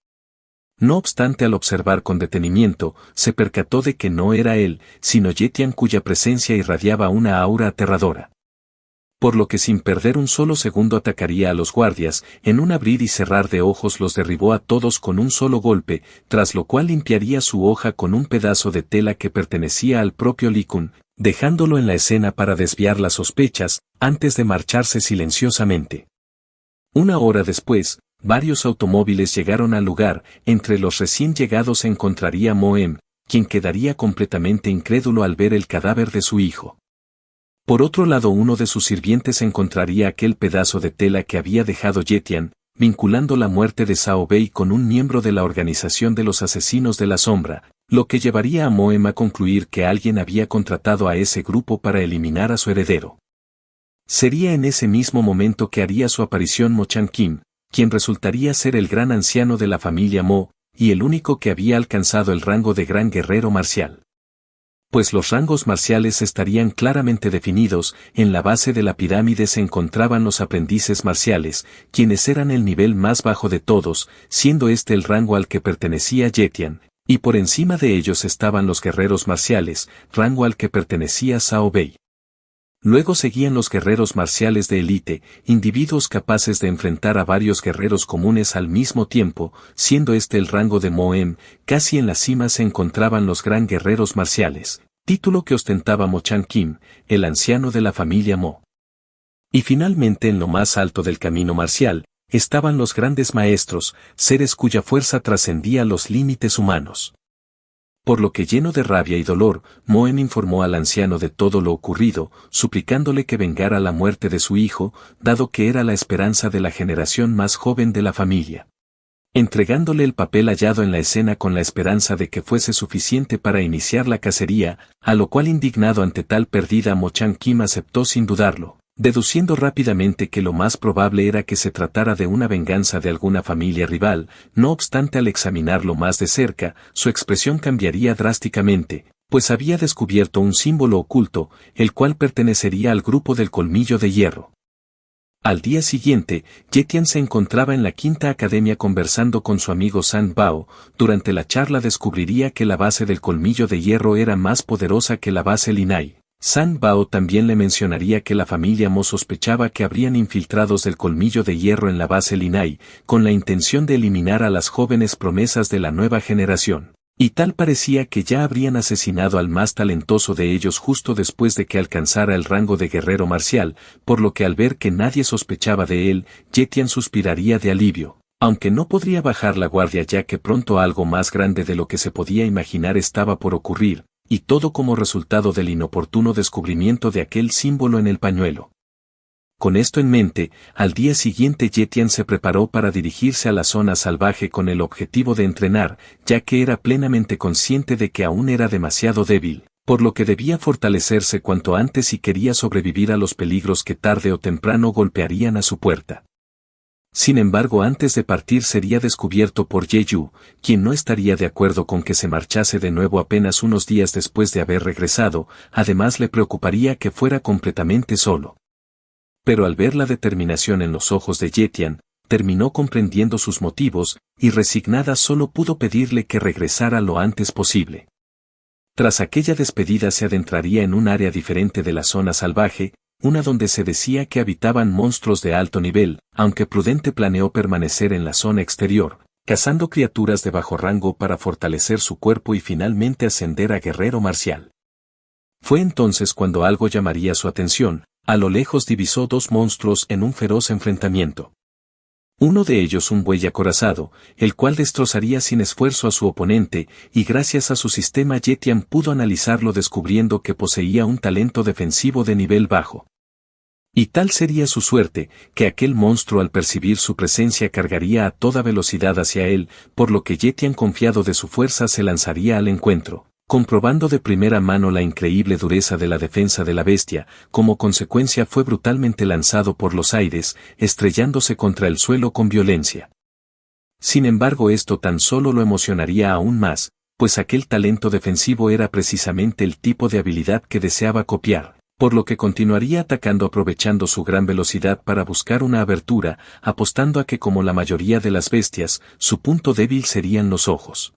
No obstante, al observar con detenimiento, se percató de que no era él, sino Yetian, cuya presencia irradiaba una aura aterradora. Por lo que sin perder un solo segundo atacaría a los guardias, en un abrir y cerrar de ojos los derribó a todos con un solo golpe, tras lo cual limpiaría su hoja con un pedazo de tela que pertenecía al propio Li Kun, dejándolo en la escena para desviar las sospechas, antes de marcharse silenciosamente. Una hora después, varios automóviles llegaron al lugar, entre los recién llegados se encontraría Moem, quien quedaría completamente incrédulo al ver el cadáver de su hijo. Por otro lado, uno de sus sirvientes encontraría aquel pedazo de tela que había dejado Yetian, vinculando la muerte de Zhao Bei con un miembro de la organización de los asesinos de la sombra, lo que llevaría a Moem a concluir que alguien había contratado a ese grupo para eliminar a su heredero. Sería en ese mismo momento que haría su aparición Mo Chan-kim, quien resultaría ser el gran anciano de la familia Mo, y el único que había alcanzado el rango de gran guerrero marcial. Pues los rangos marciales estarían claramente definidos, en la base de la pirámide se encontraban los aprendices marciales, quienes eran el nivel más bajo de todos, siendo este el rango al que pertenecía Yetian, y por encima de ellos estaban los guerreros marciales, rango al que pertenecía Zhao Bei. Luego seguían los guerreros marciales de élite, individuos capaces de enfrentar a varios guerreros comunes al mismo tiempo, siendo este el rango de Moem. Casi en la cima se encontraban los gran guerreros marciales, título que ostentaba Mo Chan-kim, el anciano de la familia Mo. Y finalmente en lo más alto del camino marcial, estaban los grandes maestros, seres cuya fuerza trascendía los límites humanos. Por lo que lleno de rabia y dolor, Moem informó al anciano de todo lo ocurrido, suplicándole que vengara la muerte de su hijo, dado que era la esperanza de la generación más joven de la familia. Entregándole el papel hallado en la escena con la esperanza de que fuese suficiente para iniciar la cacería, a lo cual indignado ante tal pérdida Mo Chan-kim aceptó sin dudarlo, deduciendo rápidamente que lo más probable era que se tratara de una venganza de alguna familia rival. No obstante, al examinarlo más de cerca, su expresión cambiaría drásticamente, pues había descubierto un símbolo oculto, el cual pertenecería al grupo del Colmillo de Hierro. Al día siguiente, Yetian se encontraba en la Quinta Academia conversando con su amigo San Bao. Durante la charla descubriría que la base del Colmillo de Hierro era más poderosa que la base Linai. San Bao también le mencionaría que la familia Mo sospechaba que habrían infiltrados del Colmillo de Hierro en la base Linai, con la intención de eliminar a las jóvenes promesas de la nueva generación. Y tal parecía que ya habrían asesinado al más talentoso de ellos justo después de que alcanzara el rango de guerrero marcial, por lo que al ver que nadie sospechaba de él, Yetian suspiraría de alivio, aunque no podría bajar la guardia ya que pronto algo más grande de lo que se podía imaginar estaba por ocurrir, y todo como resultado del inoportuno descubrimiento de aquel símbolo en el pañuelo. Con esto en mente, al día siguiente Yetian se preparó para dirigirse a la zona salvaje con el objetivo de entrenar, ya que era plenamente consciente de que aún era demasiado débil, por lo que debía fortalecerse cuanto antes si quería sobrevivir a los peligros que tarde o temprano golpearían a su puerta. Sin embargo, antes de partir sería descubierto por Ye-yu, quien no estaría de acuerdo con que se marchase de nuevo apenas unos días después de haber regresado. Además le preocuparía que fuera completamente solo. Pero al ver la determinación en los ojos de Yetian, terminó comprendiendo sus motivos, y resignada solo pudo pedirle que regresara lo antes posible. Tras aquella despedida se adentraría en un área diferente de la zona salvaje, una donde se decía que habitaban monstruos de alto nivel, aunque Prudente planeó permanecer en la zona exterior, cazando criaturas de bajo rango para fortalecer su cuerpo y finalmente ascender a guerrero marcial. Fue entonces cuando algo llamaría su atención. A lo lejos divisó dos monstruos en un feroz enfrentamiento. Uno de ellos un buey acorazado, el cual destrozaría sin esfuerzo a su oponente, y gracias a su sistema Yetian pudo analizarlo descubriendo que poseía un talento defensivo de nivel bajo. Y tal sería su suerte, que aquel monstruo al percibir su presencia cargaría a toda velocidad hacia él, por lo que Yetian confiado de su fuerza se lanzaría al encuentro. Comprobando de primera mano la increíble dureza de la defensa de la bestia, como consecuencia fue brutalmente lanzado por los aires, estrellándose contra el suelo con violencia. Sin embargo, esto tan solo lo emocionaría aún más, pues aquel talento defensivo era precisamente el tipo de habilidad que deseaba copiar, por lo que continuaría atacando aprovechando su gran velocidad para buscar una abertura, apostando a que como la mayoría de las bestias, su punto débil serían los ojos.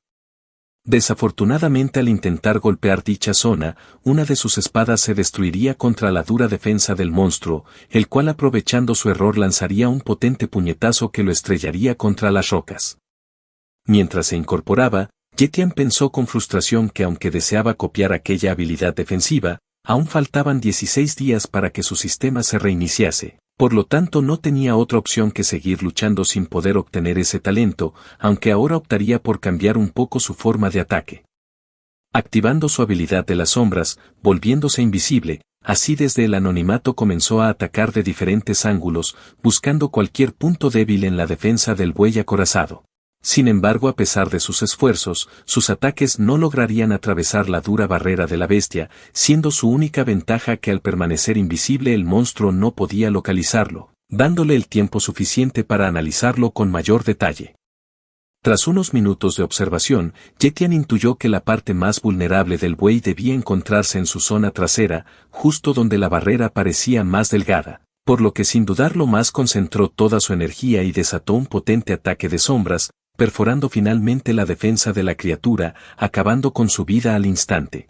Desafortunadamente al intentar golpear dicha zona, una de sus espadas se destruiría contra la dura defensa del monstruo, el cual aprovechando su error lanzaría un potente puñetazo que lo estrellaría contra las rocas. Mientras se incorporaba, Yetian pensó con frustración que aunque deseaba copiar aquella habilidad defensiva, aún faltaban 16 días para que su sistema se reiniciase. Por lo tanto no tenía otra opción que seguir luchando sin poder obtener ese talento, aunque ahora optaría por cambiar un poco su forma de ataque. Activando su habilidad de las sombras, volviéndose invisible, así desde el anonimato comenzó a atacar de diferentes ángulos, buscando cualquier punto débil en la defensa del buey acorazado. Sin embargo, a pesar de sus esfuerzos, sus ataques no lograrían atravesar la dura barrera de la bestia, siendo su única ventaja que al permanecer invisible el monstruo no podía localizarlo, dándole el tiempo suficiente para analizarlo con mayor detalle. Tras unos minutos de observación, Yetian intuyó que la parte más vulnerable del buey debía encontrarse en su zona trasera, justo donde la barrera parecía más delgada, por lo que sin dudarlo más concentró toda su energía y desató un potente ataque de sombras, perforando finalmente la defensa de la criatura, acabando con su vida al instante.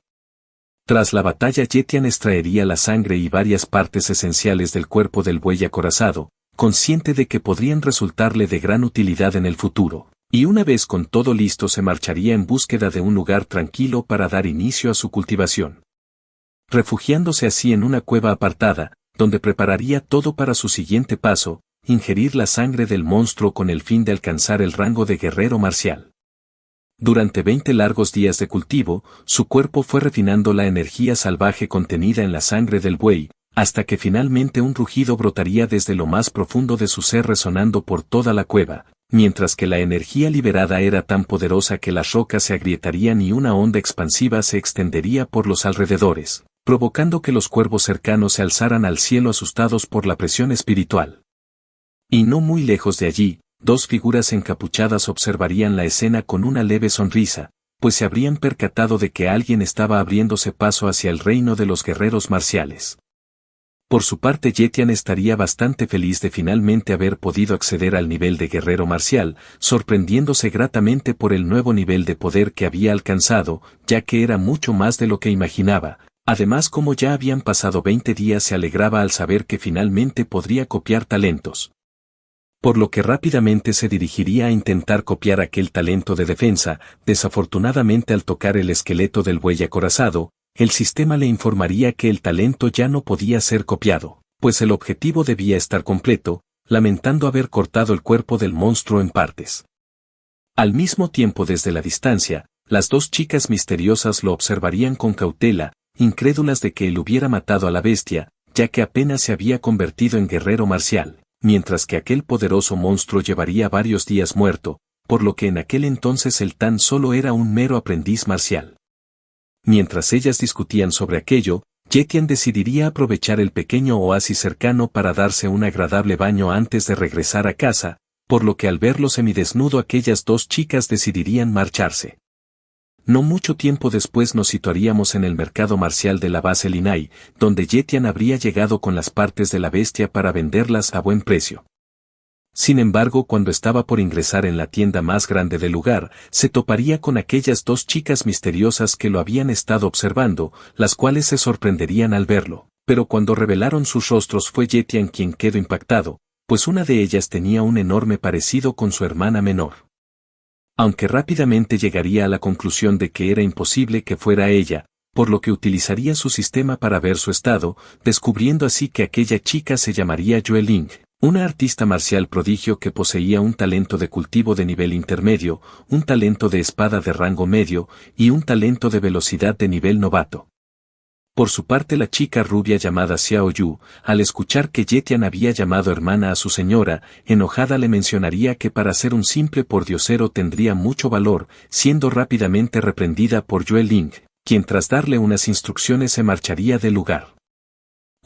Tras la batalla, Yetian extraería la sangre y varias partes esenciales del cuerpo del buey acorazado, consciente de que podrían resultarle de gran utilidad en el futuro. Y una vez con todo listo se marcharía en búsqueda de un lugar tranquilo para dar inicio a su cultivación. Refugiándose así en una cueva apartada, donde prepararía todo para su siguiente paso, ingerir la sangre del monstruo con el fin de alcanzar el rango de guerrero marcial. Durante 20 largos días de cultivo, su cuerpo fue refinando la energía salvaje contenida en la sangre del buey, hasta que finalmente un rugido brotaría desde lo más profundo de su ser resonando por toda la cueva. Mientras que la energía liberada era tan poderosa que las rocas se agrietarían y una onda expansiva se extendería por los alrededores, provocando que los cuervos cercanos se alzaran al cielo asustados por la presión espiritual. Y no muy lejos de allí, dos figuras encapuchadas observarían la escena con una leve sonrisa, pues se habrían percatado de que alguien estaba abriéndose paso hacia el reino de los guerreros marciales. Por su parte, Yetian estaría bastante feliz de finalmente haber podido acceder al nivel de guerrero marcial, sorprendiéndose gratamente por el nuevo nivel de poder que había alcanzado, ya que era mucho más de lo que imaginaba. Además, como ya habían pasado 20 días, se alegraba al saber que finalmente podría copiar talentos. Por lo que rápidamente se dirigiría a intentar copiar aquel talento de defensa. Desafortunadamente, al tocar el esqueleto del buey acorazado, el sistema le informaría que el talento ya no podía ser copiado, pues el objetivo debía estar completo, lamentando haber cortado el cuerpo del monstruo en partes. Al mismo tiempo, desde la distancia, las dos chicas misteriosas lo observarían con cautela, incrédulas de que él hubiera matado a la bestia, ya que apenas se había convertido en guerrero marcial, mientras que aquel poderoso monstruo llevaría varios días muerto, por lo que en aquel entonces él tan solo era un mero aprendiz marcial. Mientras ellas discutían sobre aquello, Yetian decidiría aprovechar el pequeño oasis cercano para darse un agradable baño antes de regresar a casa, por lo que al verlo semidesnudo aquellas dos chicas decidirían marcharse. No mucho tiempo después nos situaríamos en el mercado marcial de la base Linai, donde Yetian habría llegado con las partes de la bestia para venderlas a buen precio. Sin embargo, cuando estaba por ingresar en la tienda más grande del lugar, se toparía con aquellas dos chicas misteriosas que lo habían estado observando, las cuales se sorprenderían al verlo, pero cuando revelaron sus rostros fue Yetian quien quedó impactado, pues una de ellas tenía un enorme parecido con su hermana menor. Aunque rápidamente llegaría a la conclusión de que era imposible que fuera ella, por lo que utilizaría su sistema para ver su estado, descubriendo así que aquella chica se llamaría Yue Ling, una artista marcial prodigio que poseía un talento de cultivo de nivel intermedio, un talento de espada de rango medio y un talento de velocidad de nivel novato. Por su parte, la chica rubia llamada Xiao Yu, al escuchar que Yetian había llamado hermana a su señora, enojada le mencionaría que para ser un simple pordiosero tendría mucho valor, siendo rápidamente reprendida por Yue Ling, quien tras darle unas instrucciones se marcharía del lugar.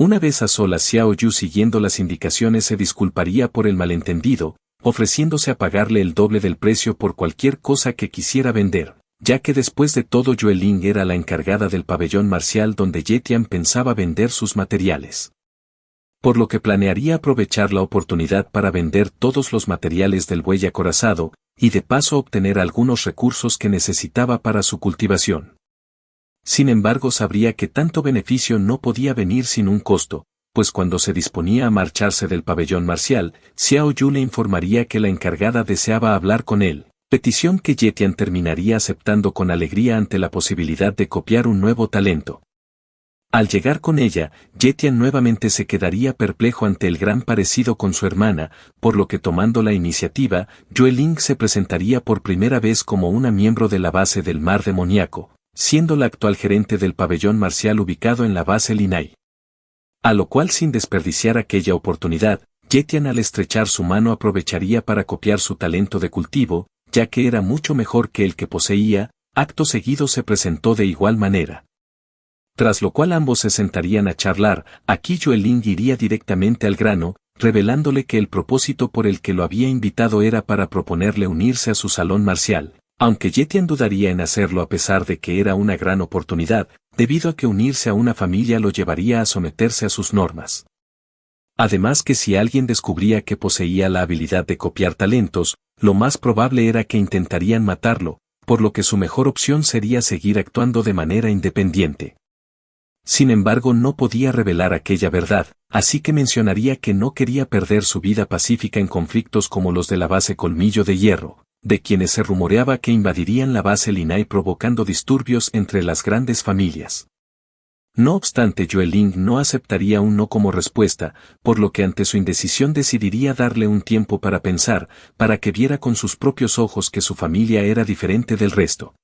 Una vez a solas, Xiao Yu, siguiendo las indicaciones, se disculparía por el malentendido, ofreciéndose a pagarle el doble del precio por cualquier cosa que quisiera vender, ya que después de todo Yue Ling era la encargada del pabellón marcial donde Yetian pensaba vender sus materiales. Por lo que planearía aprovechar la oportunidad para vender todos los materiales del buey acorazado, y de paso obtener algunos recursos que necesitaba para su cultivación. Sin embargo, sabría que tanto beneficio no podía venir sin un costo, pues cuando se disponía a marcharse del pabellón marcial, Xiao Yu le informaría que la encargada deseaba hablar con él, petición que Yetian terminaría aceptando con alegría ante la posibilidad de copiar un nuevo talento. Al llegar con ella, Yetian nuevamente se quedaría perplejo ante el gran parecido con su hermana, por lo que tomando la iniciativa, Yue Ling se presentaría por primera vez como una miembro de la base del mar demoníaco, siendo la actual gerente del pabellón marcial ubicado en la base Linai. A lo cual, sin desperdiciar aquella oportunidad, Yetian al estrechar su mano aprovecharía para copiar su talento de cultivo, ya que era mucho mejor que el que poseía. Acto seguido se presentó de igual manera. Tras lo cual ambos se sentarían a charlar. Aquí Yueling iría directamente al grano, revelándole que el propósito por el que lo había invitado era para proponerle unirse a su salón marcial, aunque Yetian dudaría en hacerlo a pesar de que era una gran oportunidad, debido a que unirse a una familia lo llevaría a someterse a sus normas. Además que si alguien descubría que poseía la habilidad de copiar talentos, lo más probable era que intentarían matarlo, por lo que su mejor opción sería seguir actuando de manera independiente. Sin embargo, no podía revelar aquella verdad, así que mencionaría que no quería perder su vida pacífica en conflictos como los de la base Colmillo de Hierro, de quienes se rumoreaba que invadirían la base Linai provocando disturbios entre las grandes familias. No obstante, Yueling no aceptaría un no como respuesta, por lo que ante su indecisión decidiría darle un tiempo para pensar, para que viera con sus propios ojos que su familia era diferente del resto.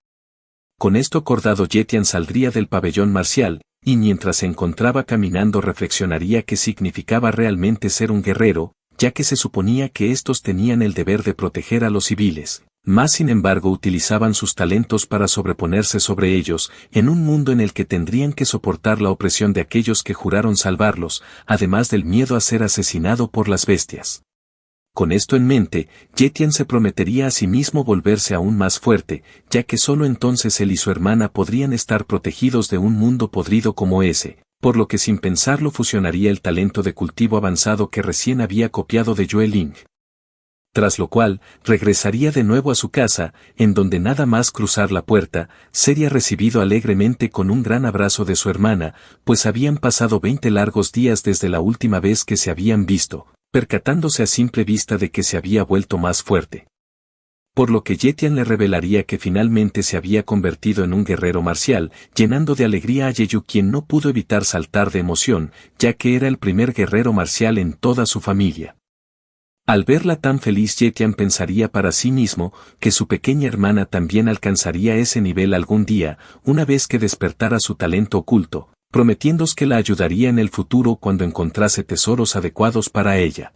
Con esto acordado, Yetian saldría del pabellón marcial, y mientras se encontraba caminando reflexionaría qué significaba realmente ser un guerrero, ya que se suponía que estos tenían el deber de proteger a los civiles, mas sin embargo utilizaban sus talentos para sobreponerse sobre ellos, en un mundo en el que tendrían que soportar la opresión de aquellos que juraron salvarlos, además del miedo a ser asesinado por las bestias. Con esto en mente, Yetian se prometería a sí mismo volverse aún más fuerte, ya que solo entonces él y su hermana podrían estar protegidos de un mundo podrido como ese, por lo que sin pensarlo fusionaría el talento de cultivo avanzado que recién había copiado de Yueling. Tras lo cual, regresaría de nuevo a su casa, en donde nada más cruzar la puerta, sería recibido alegremente con un gran abrazo de su hermana, pues habían pasado 20 largos días desde la última vez que se habían visto, percatándose a simple vista de que se había vuelto más fuerte. Por lo que Yetian le revelaría que finalmente se había convertido en un guerrero marcial, llenando de alegría a Yeyu, quien no pudo evitar saltar de emoción, ya que era el primer guerrero marcial en toda su familia. Al verla tan feliz, Yetian pensaría para sí mismo que su pequeña hermana también alcanzaría ese nivel algún día, una vez que despertara su talento oculto, prometiéndose que la ayudaría en el futuro cuando encontrase tesoros adecuados para ella.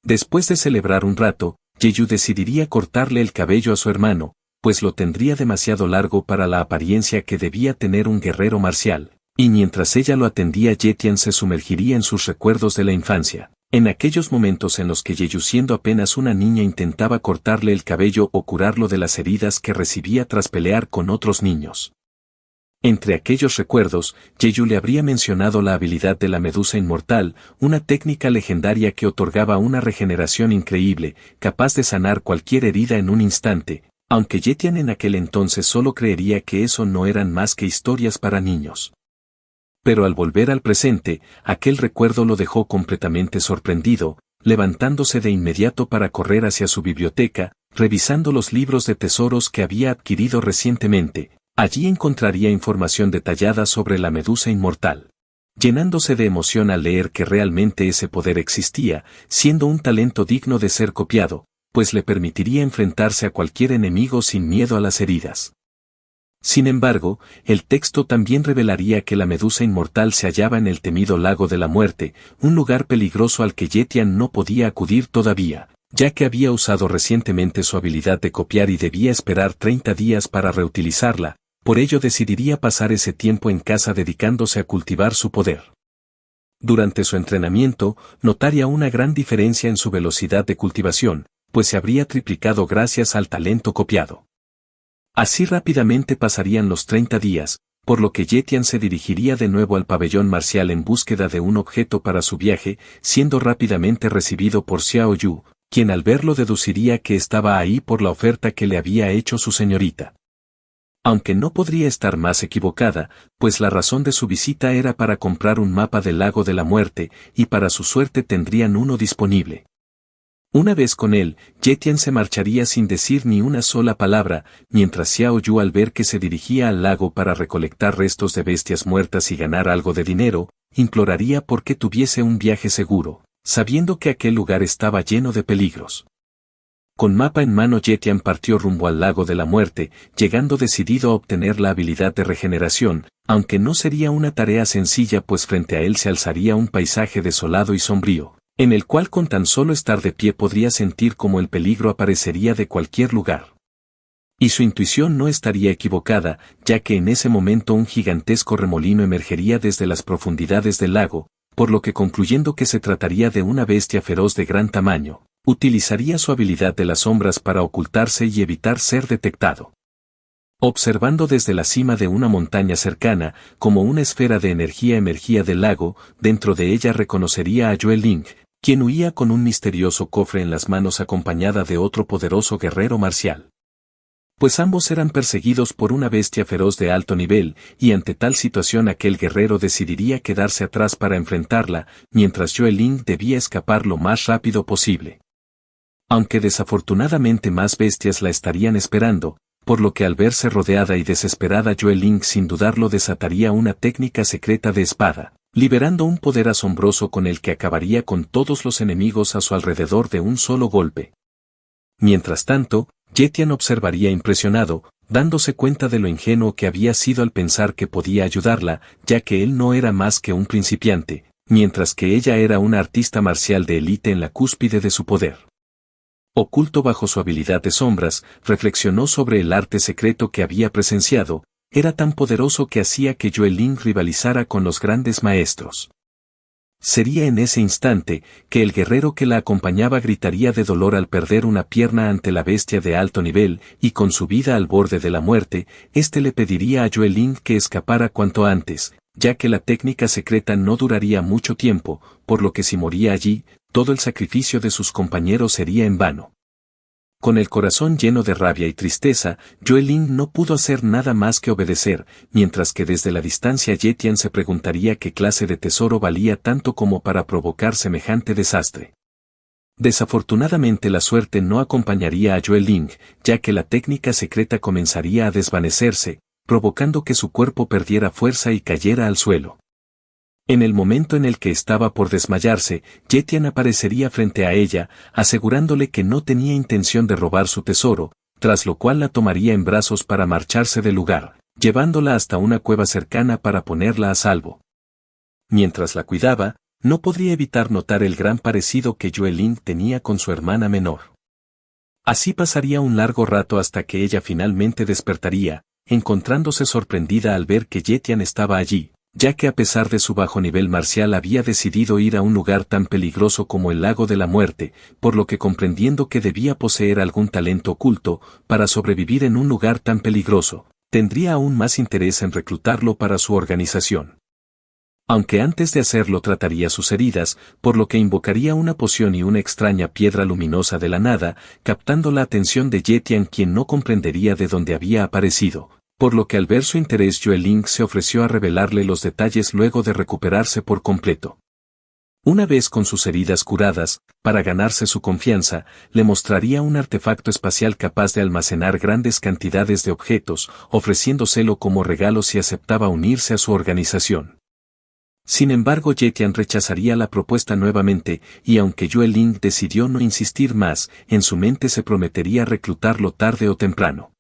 Después de celebrar un rato, Yeyu decidiría cortarle el cabello a su hermano, pues lo tendría demasiado largo para la apariencia que debía tener un guerrero marcial, y mientras ella lo atendía, Yetian se sumergiría en sus recuerdos de la infancia, en aquellos momentos en los que Yeyu, siendo apenas una niña, intentaba cortarle el cabello o curarlo de las heridas que recibía tras pelear con otros niños. Entre aquellos recuerdos, Yeyu le habría mencionado la habilidad de la medusa inmortal, una técnica legendaria que otorgaba una regeneración increíble, capaz de sanar cualquier herida en un instante, aunque Yetian en aquel entonces solo creería que eso no eran más que historias para niños. Pero al volver al presente, aquel recuerdo lo dejó completamente sorprendido, levantándose de inmediato para correr hacia su biblioteca, revisando los libros de tesoros que había adquirido recientemente. Allí encontraría información detallada sobre la medusa inmortal. Llenándose de emoción al leer que realmente ese poder existía, siendo un talento digno de ser copiado, pues le permitiría enfrentarse a cualquier enemigo sin miedo a las heridas. Sin embargo, el texto también revelaría que la medusa inmortal se hallaba en el temido lago de la muerte, un lugar peligroso al que Yetian no podía acudir todavía, ya que había usado recientemente su habilidad de copiar y debía esperar 30 días para reutilizarla. Por ello decidiría pasar ese tiempo en casa dedicándose a cultivar su poder. Durante su entrenamiento, notaría una gran diferencia en su velocidad de cultivación, pues se habría triplicado gracias al talento copiado. Así rápidamente pasarían los 30 días, por lo que Yetian se dirigiría de nuevo al pabellón marcial en búsqueda de un objeto para su viaje, siendo rápidamente recibido por Xiao Yu, quien al verlo deduciría que estaba ahí por la oferta que le había hecho su señorita. Aunque no podría estar más equivocada, pues la razón de su visita era para comprar un mapa del lago de la muerte, y para su suerte tendrían uno disponible. Una vez con él, Yetian se marcharía sin decir ni una sola palabra, mientras Xiao Yu, al ver que se dirigía al lago para recolectar restos de bestias muertas y ganar algo de dinero, imploraría por que tuviese un viaje seguro, sabiendo que aquel lugar estaba lleno de peligros. Con mapa en mano Yetian partió rumbo al lago de la muerte, llegando decidido a obtener la habilidad de regeneración, aunque no sería una tarea sencilla pues frente a él se alzaría un paisaje desolado y sombrío, en el cual con tan solo estar de pie podría sentir como el peligro aparecería de cualquier lugar. Y su intuición no estaría equivocada, ya que en ese momento un gigantesco remolino emergería desde las profundidades del lago, por lo que concluyendo que se trataría de una bestia feroz de gran tamaño, utilizaría su habilidad de las sombras para ocultarse y evitar ser detectado. Observando desde la cima de una montaña cercana, como una esfera de energía emergía del lago, dentro de ella reconocería a Yue Ling, quien huía con un misterioso cofre en las manos acompañada de otro poderoso guerrero marcial. Pues ambos eran perseguidos por una bestia feroz de alto nivel, y ante tal situación aquel guerrero decidiría quedarse atrás para enfrentarla, mientras Yue Ling debía escapar lo más rápido posible. Aunque desafortunadamente más bestias la estarían esperando, por lo que al verse rodeada y desesperada Yue Ling sin dudarlo desataría una técnica secreta de espada, liberando un poder asombroso con el que acabaría con todos los enemigos a su alrededor de un solo golpe. Mientras tanto, Yetian observaría impresionado, dándose cuenta de lo ingenuo que había sido al pensar que podía ayudarla, ya que él no era más que un principiante, mientras que ella era una artista marcial de élite en la cúspide de su poder. Oculto bajo su habilidad de sombras, reflexionó sobre el arte secreto que había presenciado, era tan poderoso que hacía que Yue Ling rivalizara con los grandes maestros. Sería en ese instante que el guerrero que la acompañaba gritaría de dolor al perder una pierna ante la bestia de alto nivel, y con su vida al borde de la muerte, éste le pediría a Yue Ling que escapara cuanto antes, ya que la técnica secreta no duraría mucho tiempo, por lo que si moría allí, todo el sacrificio de sus compañeros sería en vano. Con el corazón lleno de rabia y tristeza, Yue Ling no pudo hacer nada más que obedecer, mientras que desde la distancia Yetian se preguntaría qué clase de tesoro valía tanto como para provocar semejante desastre. Desafortunadamente la suerte no acompañaría a Yue Ling, ya que la técnica secreta comenzaría a desvanecerse, provocando que su cuerpo perdiera fuerza y cayera al suelo. En el momento en el que estaba por desmayarse, Yetian aparecería frente a ella, asegurándole que no tenía intención de robar su tesoro, tras lo cual la tomaría en brazos para marcharse del lugar, llevándola hasta una cueva cercana para ponerla a salvo. Mientras la cuidaba, no podría evitar notar el gran parecido que Yue Ling tenía con su hermana menor. Así pasaría un largo rato hasta que ella finalmente despertaría, encontrándose sorprendida al ver que Yetian estaba allí, ya que a pesar de su bajo nivel marcial había decidido ir a un lugar tan peligroso como el lago de la muerte, por lo que comprendiendo que debía poseer algún talento oculto, para sobrevivir en un lugar tan peligroso, tendría aún más interés en reclutarlo para su organización. Aunque antes de hacerlo trataría sus heridas, por lo que invocaría una poción y una extraña piedra luminosa de la nada, captando la atención de Yetian quien no comprendería de dónde había aparecido. Por lo que al ver su interés Yue Ling se ofreció a revelarle los detalles luego de recuperarse por completo. Una vez con sus heridas curadas, para ganarse su confianza, le mostraría un artefacto espacial capaz de almacenar grandes cantidades de objetos, ofreciéndoselo como regalo si aceptaba unirse a su organización. Sin embargo Yetian rechazaría la propuesta nuevamente, y aunque Yue Ling decidió no insistir más, en su mente se prometería reclutarlo tarde o temprano.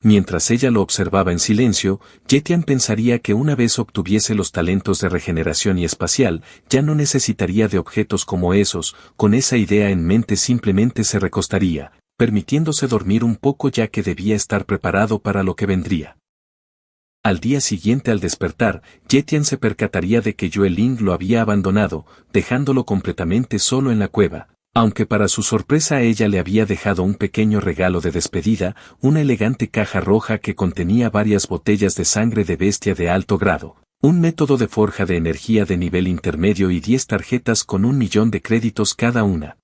Mientras ella lo observaba en silencio, Yetian pensaría que una vez obtuviese los talentos de regeneración y espacial, ya no necesitaría de objetos como esos, con esa idea en mente simplemente se recostaría, permitiéndose dormir un poco ya que debía estar preparado para lo que vendría. Al día siguiente al despertar, Yetian se percataría de que Yue Ling lo había abandonado, dejándolo completamente solo en la cueva. Aunque para su sorpresa ella le había dejado un pequeño regalo de despedida, una elegante caja roja que contenía varias botellas de sangre de bestia de alto grado, un método de forja de energía de nivel intermedio y 10 tarjetas con 1.000.000 de créditos cada una.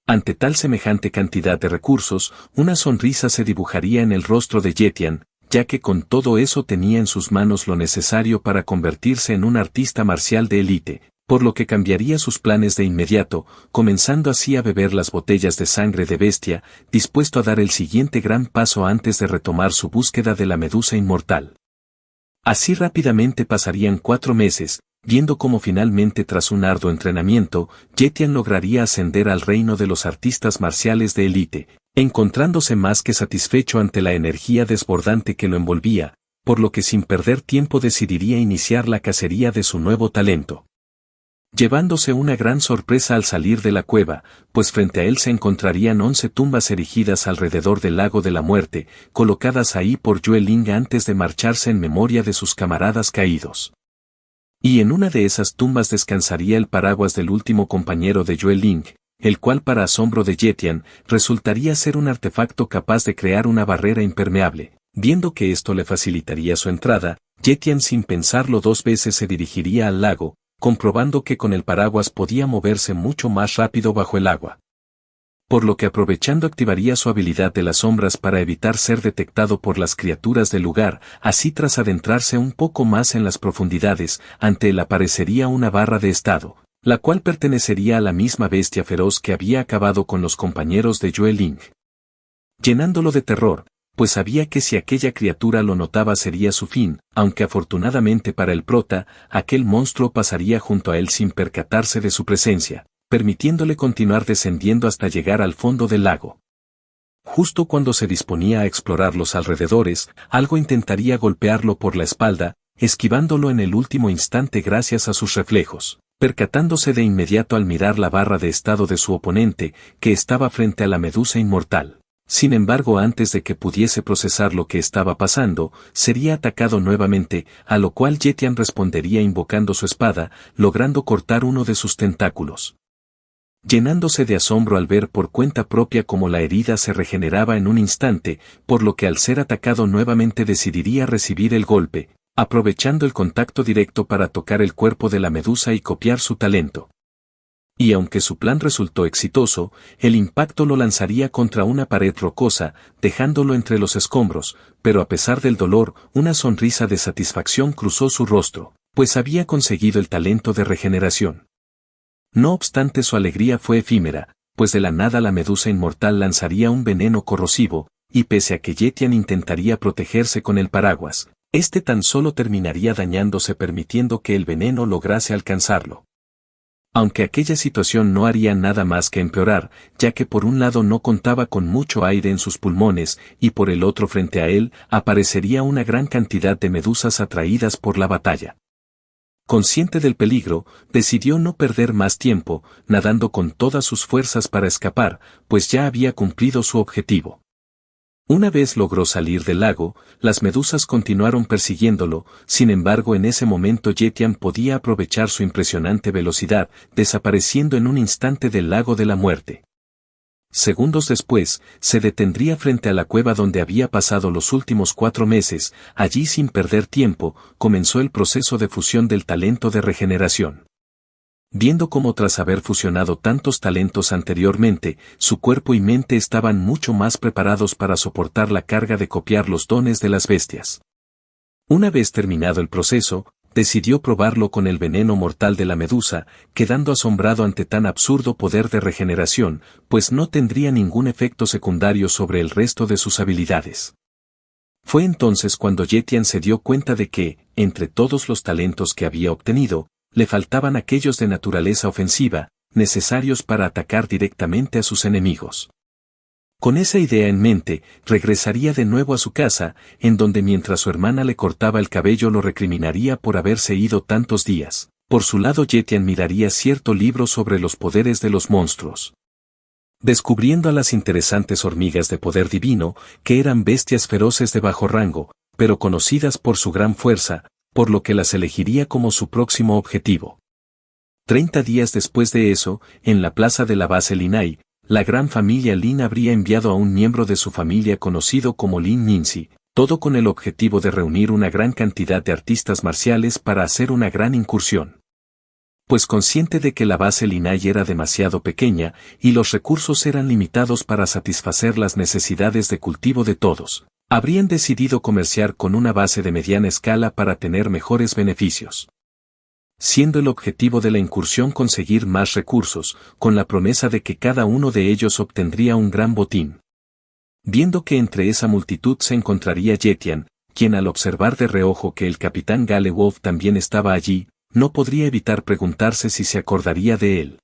Ante tal semejante cantidad de recursos, una sonrisa se dibujaría en el rostro de Yetian, ya que con todo eso tenía en sus manos lo necesario para convertirse en un artista marcial de élite, por lo que cambiaría sus planes de inmediato, comenzando así a beber las botellas de sangre de bestia, dispuesto a dar el siguiente gran paso antes de retomar su búsqueda de la medusa inmortal. Así rápidamente pasarían 4 meses, viendo cómo finalmente tras un arduo entrenamiento, Jetian lograría ascender al reino de los artistas marciales de élite, encontrándose más que satisfecho ante la energía desbordante que lo envolvía, por lo que sin perder tiempo decidiría iniciar la cacería de su nuevo talento. Llevándose una gran sorpresa al salir de la cueva, pues frente a él se encontrarían 11 tumbas erigidas alrededor del lago de la muerte, colocadas ahí por Yue Ling antes de marcharse en memoria de sus camaradas caídos. Y en una de esas tumbas descansaría el paraguas del último compañero de Yue Ling, el cual para asombro de Jetian, resultaría ser un artefacto capaz de crear una barrera impermeable. Viendo que esto le facilitaría su entrada, Jetian sin pensarlo 2 veces se dirigiría al lago, comprobando que con el paraguas podía moverse mucho más rápido bajo el agua. Por lo que aprovechando activaría su habilidad de las sombras para evitar ser detectado por las criaturas del lugar, así tras adentrarse un poco más en las profundidades, ante él aparecería una barra de estado, la cual pertenecería a la misma bestia feroz que había acabado con los compañeros de Yue Ling. Llenándolo de terror, pues sabía que si aquella criatura lo notaba sería su fin, aunque afortunadamente para el prota, aquel monstruo pasaría junto a él sin percatarse de su presencia, permitiéndole continuar descendiendo hasta llegar al fondo del lago. Justo cuando se disponía a explorar los alrededores, algo intentaría golpearlo por la espalda, esquivándolo en el último instante gracias a sus reflejos, percatándose de inmediato al mirar la barra de estado de su oponente, que estaba frente a la medusa inmortal. Sin embargo, antes de que pudiese procesar lo que estaba pasando, sería atacado nuevamente, a lo cual Jetian respondería invocando su espada, logrando cortar uno de sus tentáculos. Llenándose de asombro al ver por cuenta propia cómo la herida se regeneraba en un instante, por lo que al ser atacado nuevamente decidiría recibir el golpe, aprovechando el contacto directo para tocar el cuerpo de la medusa y copiar su talento. Y aunque su plan resultó exitoso, el impacto lo lanzaría contra una pared rocosa, dejándolo entre los escombros, pero a pesar del dolor, una sonrisa de satisfacción cruzó su rostro, pues había conseguido el talento de regeneración. No obstante, su alegría fue efímera, pues de la nada la medusa inmortal lanzaría un veneno corrosivo, y pese a que Jetian intentaría protegerse con el paraguas, este tan solo terminaría dañándose permitiendo que el veneno lograse alcanzarlo. Aunque aquella situación no haría nada más que empeorar, ya que por un lado no contaba con mucho aire en sus pulmones, y por el otro frente a él, aparecería una gran cantidad de medusas atraídas por la batalla. Consciente del peligro, decidió no perder más tiempo, nadando con todas sus fuerzas para escapar, pues ya había cumplido su objetivo. Una vez logró salir del lago, las medusas continuaron persiguiéndolo, sin embargo en ese momento Jetian podía aprovechar su impresionante velocidad, desapareciendo en un instante del lago de la muerte. Segundos después, se detendría frente a la cueva donde había pasado los últimos 4 meses, allí sin perder tiempo, comenzó el proceso de fusión del talento de regeneración. Viendo cómo tras haber fusionado tantos talentos anteriormente, su cuerpo y mente estaban mucho más preparados para soportar la carga de copiar los dones de las bestias. Una vez terminado el proceso, decidió probarlo con el veneno mortal de la medusa, quedando asombrado ante tan absurdo poder de regeneración, pues no tendría ningún efecto secundario sobre el resto de sus habilidades. Fue entonces cuando Jetian se dio cuenta de que, entre todos los talentos que había obtenido, le faltaban aquellos de naturaleza ofensiva, necesarios para atacar directamente a sus enemigos. Con esa idea en mente, regresaría de nuevo a su casa, en donde mientras su hermana le cortaba el cabello lo recriminaría por haberse ido tantos días. Por su lado Jetian miraría cierto libro sobre los poderes de los monstruos. Descubriendo a las interesantes hormigas de poder divino, que eran bestias feroces de bajo rango, pero conocidas por su gran fuerza, por lo que las elegiría como su próximo objetivo. 30 días después de eso, en la plaza de la base Linai, la gran familia Lin habría enviado a un miembro de su familia conocido como Lin Ninzi, todo con el objetivo de reunir una gran cantidad de artistas marciales para hacer una gran incursión. Pues consciente de que la base Linai era demasiado pequeña y los recursos eran limitados para satisfacer las necesidades de cultivo de todos, habrían decidido comerciar con una base de mediana escala para tener mejores beneficios. Siendo el objetivo de la incursión conseguir más recursos, con la promesa de que cada uno de ellos obtendría un gran botín. Viendo que entre esa multitud se encontraría Jetian, quien al observar de reojo que el capitán Gale Wolf también estaba allí, no podría evitar preguntarse si se acordaría de él.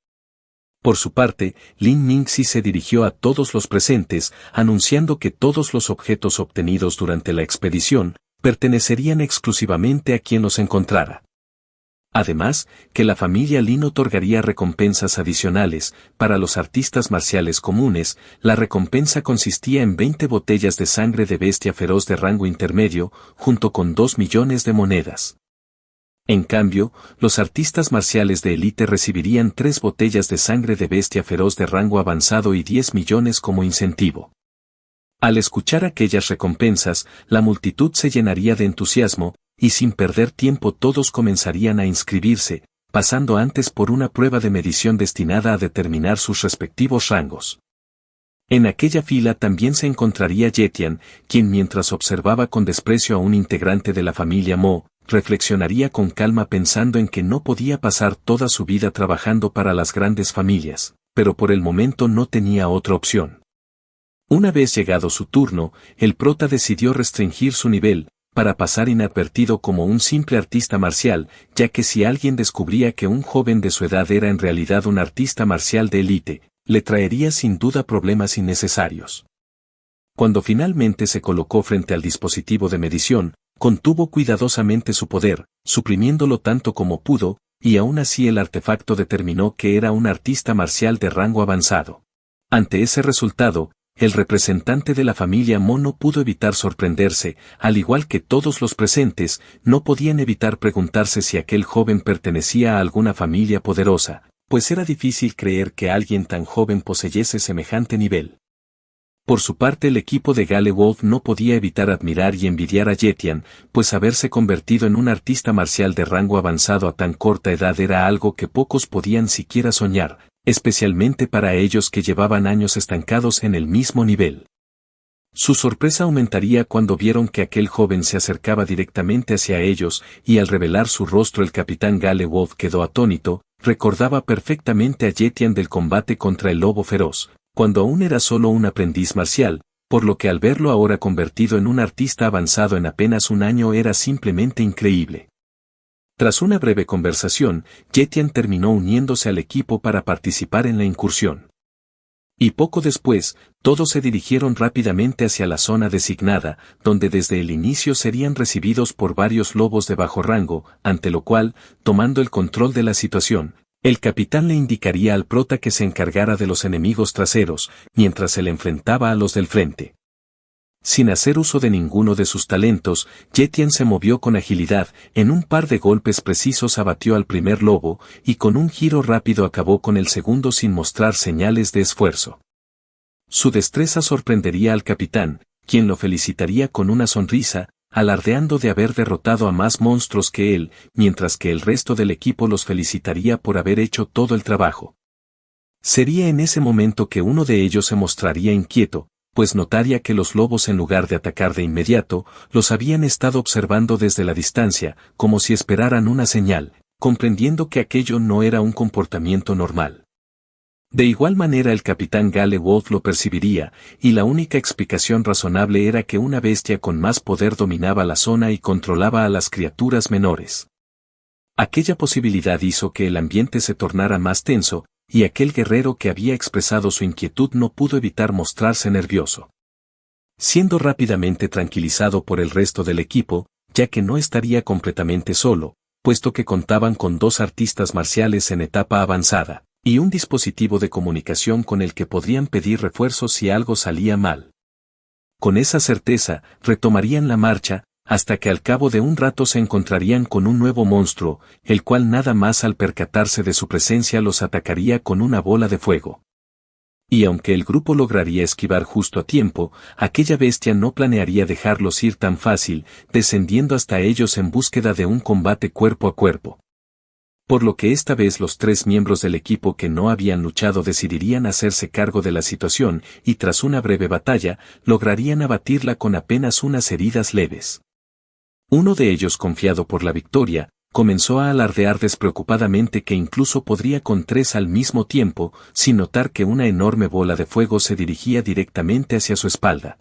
Por su parte, Lin Mingzi se dirigió a todos los presentes, anunciando que todos los objetos obtenidos durante la expedición pertenecerían exclusivamente a quien los encontrara. Además, que la familia Lin otorgaría recompensas adicionales. Para los artistas marciales comunes, la recompensa consistía en 20 botellas de sangre de bestia feroz de rango intermedio, junto con 2 millones de monedas. En cambio, los artistas marciales de élite recibirían 3 botellas de sangre de bestia feroz de rango avanzado y 10 millones como incentivo. Al escuchar aquellas recompensas, la multitud se llenaría de entusiasmo, y sin perder tiempo todos comenzarían a inscribirse, pasando antes por una prueba de medición destinada a determinar sus respectivos rangos. En aquella fila también se encontraría Yetian, quien mientras observaba con desprecio a un integrante de la familia Mo, reflexionaría con calma pensando en que no podía pasar toda su vida trabajando para las grandes familias, pero por el momento no tenía otra opción. Una vez llegado su turno, el prota decidió restringir su nivel, para pasar inadvertido como un simple artista marcial, ya que si alguien descubría que un joven de su edad era en realidad un artista marcial de élite, le traería sin duda problemas innecesarios. Cuando finalmente se colocó frente al dispositivo de medición, contuvo cuidadosamente su poder, suprimiéndolo tanto como pudo, y aún así el artefacto determinó que era un artista marcial de rango avanzado. Ante ese resultado, el representante de la familia Mo no pudo evitar sorprenderse, al igual que todos los presentes, no podían evitar preguntarse si aquel joven pertenecía a alguna familia poderosa, pues era difícil creer que alguien tan joven poseyese semejante nivel. Por su parte el equipo de Gale Wolf no podía evitar admirar y envidiar a Yetian, pues haberse convertido en un artista marcial de rango avanzado a tan corta edad era algo que pocos podían siquiera soñar, especialmente para ellos que llevaban años estancados en el mismo nivel. Su sorpresa aumentaría cuando vieron que aquel joven se acercaba directamente hacia ellos, y al revelar su rostro el capitán Gale Wolf quedó atónito. Recordaba perfectamente a Yetian del combate contra el lobo feroz, cuando aún era solo un aprendiz marcial, por lo que al verlo ahora convertido en un artista avanzado en apenas un año era simplemente increíble. Tras una breve conversación, Yetian terminó uniéndose al equipo para participar en la incursión. Y poco después, todos se dirigieron rápidamente hacia la zona designada, donde desde el inicio serían recibidos por varios lobos de bajo rango, ante lo cual, tomando el control de la situación, el capitán le indicaría al prota que se encargara de los enemigos traseros, mientras se le enfrentaba a los del frente. Sin hacer uso de ninguno de sus talentos, Yetian se movió con agilidad, en un par de golpes precisos abatió al primer lobo, y con un giro rápido acabó con el segundo sin mostrar señales de esfuerzo. Su destreza sorprendería al capitán, quien lo felicitaría con una sonrisa, alardeando de haber derrotado a más monstruos que él, mientras que el resto del equipo los felicitaría por haber hecho todo el trabajo. Sería en ese momento que uno de ellos se mostraría inquieto, pues notaría que los lobos en lugar de atacar de inmediato, los habían estado observando desde la distancia, como si esperaran una señal, comprendiendo que aquello no era un comportamiento normal. De igual manera el capitán Gale Wolf lo percibiría, y la única explicación razonable era que una bestia con más poder dominaba la zona y controlaba a las criaturas menores. Aquella posibilidad hizo que el ambiente se tornara más tenso, y aquel guerrero que había expresado su inquietud no pudo evitar mostrarse nervioso. Siendo rápidamente tranquilizado por el resto del equipo, ya que no estaría completamente solo, puesto que contaban con 2 artistas marciales en etapa avanzada, y un dispositivo de comunicación con el que podrían pedir refuerzos si algo salía mal. Con esa certeza, retomarían la marcha, hasta que al cabo de un rato se encontrarían con un nuevo monstruo, el cual nada más al percatarse de su presencia los atacaría con una bola de fuego. Y aunque el grupo lograría esquivar justo a tiempo, aquella bestia no planearía dejarlos ir tan fácil, descendiendo hasta ellos en búsqueda de un combate cuerpo a cuerpo. Por lo que esta vez los 3 miembros del equipo que no habían luchado decidirían hacerse cargo de la situación y tras una breve batalla, lograrían abatirla con apenas unas heridas leves. Uno de ellos, confiado por la victoria, comenzó a alardear despreocupadamente que incluso podría con 3 al mismo tiempo, sin notar que una enorme bola de fuego se dirigía directamente hacia su espalda.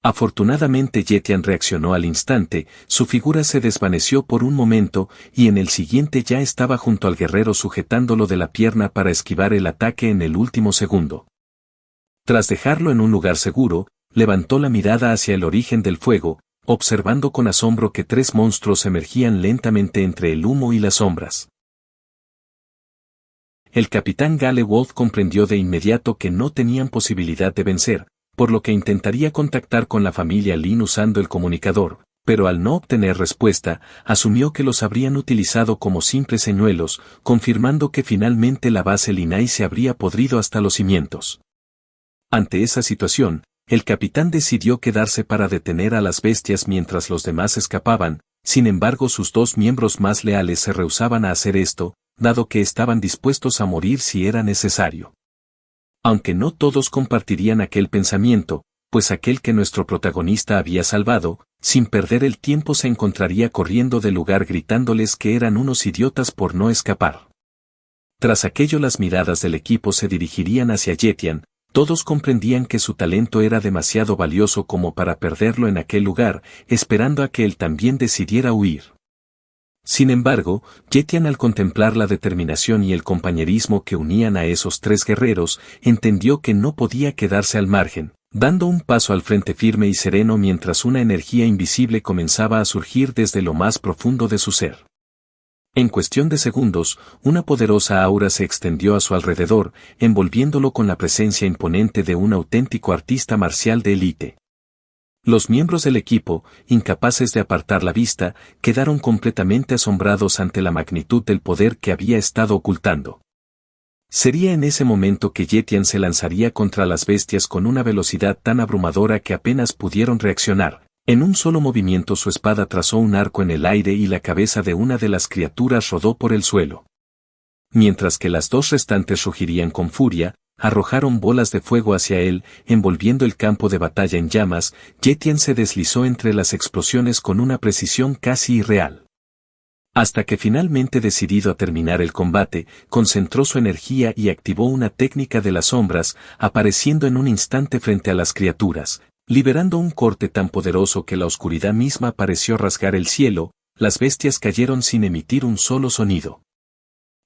Afortunadamente Yetian reaccionó al instante, su figura se desvaneció por un momento, y en el siguiente ya estaba junto al guerrero sujetándolo de la pierna para esquivar el ataque en el último segundo. Tras dejarlo en un lugar seguro, levantó la mirada hacia el origen del fuego, observando con asombro que 3 monstruos emergían lentamente entre el humo y las sombras. El capitán Gale Wolf comprendió de inmediato que no tenían posibilidad de vencer, por lo que intentaría contactar con la familia Lin usando el comunicador, pero al no obtener respuesta, asumió que los habrían utilizado como simples señuelos, confirmando que finalmente la base Linai se habría podrido hasta los cimientos. Ante esa situación, el capitán decidió quedarse para detener a las bestias mientras los demás escapaban, sin embargo sus 2 miembros más leales se rehusaban a hacer esto, dado que estaban dispuestos a morir si era necesario. Aunque no todos compartirían aquel pensamiento, pues aquel que nuestro protagonista había salvado, sin perder el tiempo se encontraría corriendo del lugar gritándoles que eran unos idiotas por no escapar. Tras aquello las miradas del equipo se dirigirían hacia Yetian, todos comprendían que su talento era demasiado valioso como para perderlo en aquel lugar, esperando a que él también decidiera huir. Sin embargo, Yetian al contemplar la determinación y el compañerismo que unían a esos 3 guerreros, entendió que no podía quedarse al margen, dando un paso al frente firme y sereno mientras una energía invisible comenzaba a surgir desde lo más profundo de su ser. En cuestión de segundos, una poderosa aura se extendió a su alrededor, envolviéndolo con la presencia imponente de un auténtico artista marcial de élite. Los miembros del equipo, incapaces de apartar la vista, quedaron completamente asombrados ante la magnitud del poder que había estado ocultando. Sería en ese momento que Yetian se lanzaría contra las bestias con una velocidad tan abrumadora que apenas pudieron reaccionar. En un solo movimiento su espada trazó un arco en el aire y la cabeza de una de las criaturas rodó por el suelo. Mientras que las 2 restantes rugirían con furia, arrojaron bolas de fuego hacia él, envolviendo el campo de batalla en llamas. Yetian se deslizó entre las explosiones con una precisión casi irreal. Hasta que finalmente decidido a terminar el combate, concentró su energía y activó una técnica de las sombras, apareciendo en un instante frente a las criaturas, liberando un corte tan poderoso que la oscuridad misma pareció rasgar el cielo. Las bestias cayeron sin emitir un solo sonido.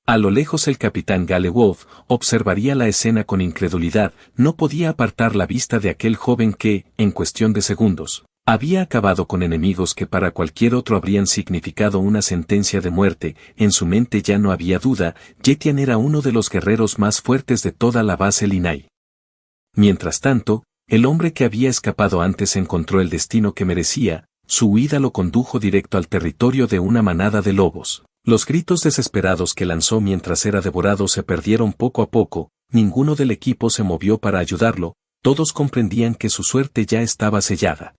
A lo lejos el capitán Gale Wolf observaría la escena con incredulidad, no podía apartar la vista de aquel joven que, en cuestión de segundos, había acabado con enemigos que para cualquier otro habrían significado una sentencia de muerte. En su mente ya no había duda, Yetian era uno de los guerreros más fuertes de toda la base Linai. Mientras tanto, el hombre que había escapado antes encontró el destino que merecía, su huida lo condujo directo al territorio de una manada de lobos. Los gritos desesperados que lanzó mientras era devorado se perdieron poco a poco, ninguno del equipo se movió para ayudarlo, todos comprendían que su suerte ya estaba sellada.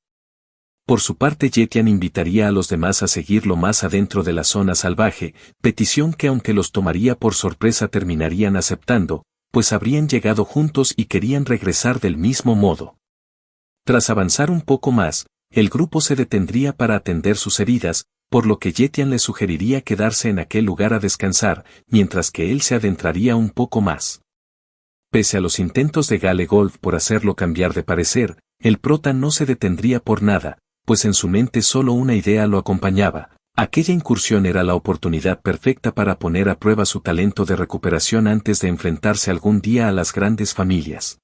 Por su parte Yetian invitaría a los demás a seguirlo más adentro de la zona salvaje, petición que aunque los tomaría por sorpresa terminarían aceptando, pues habrían llegado juntos y querían regresar del mismo modo. Tras avanzar un poco más, el grupo se detendría para atender sus heridas, por lo que Yetian le sugeriría quedarse en aquel lugar a descansar, mientras que él se adentraría un poco más. Pese a los intentos de Gale Wolf por hacerlo cambiar de parecer, el prota no se detendría por nada, pues en su mente solo una idea lo acompañaba. Aquella incursión era la oportunidad perfecta para poner a prueba su talento de recuperación antes de enfrentarse algún día a las grandes familias.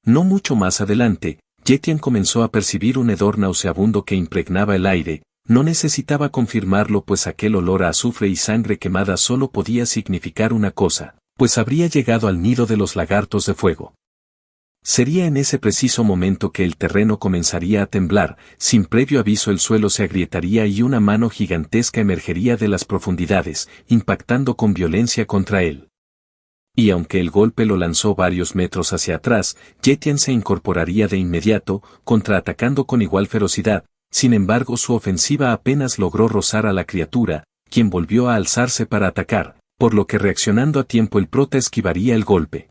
No mucho más adelante, Yetian comenzó a percibir un hedor nauseabundo que impregnaba el aire. No necesitaba confirmarlo pues aquel olor a azufre y sangre quemada solo podía significar una cosa, pues habría llegado al nido de los lagartos de fuego. Sería en ese preciso momento que el terreno comenzaría a temblar, sin previo aviso el suelo se agrietaría y una mano gigantesca emergería de las profundidades, impactando con violencia contra él. Y aunque el golpe lo lanzó varios metros hacia atrás, Yetian se incorporaría de inmediato, contraatacando con igual ferocidad. Sin embargo su ofensiva apenas logró rozar a la criatura, quien volvió a alzarse para atacar, por lo que reaccionando a tiempo el prota esquivaría el golpe.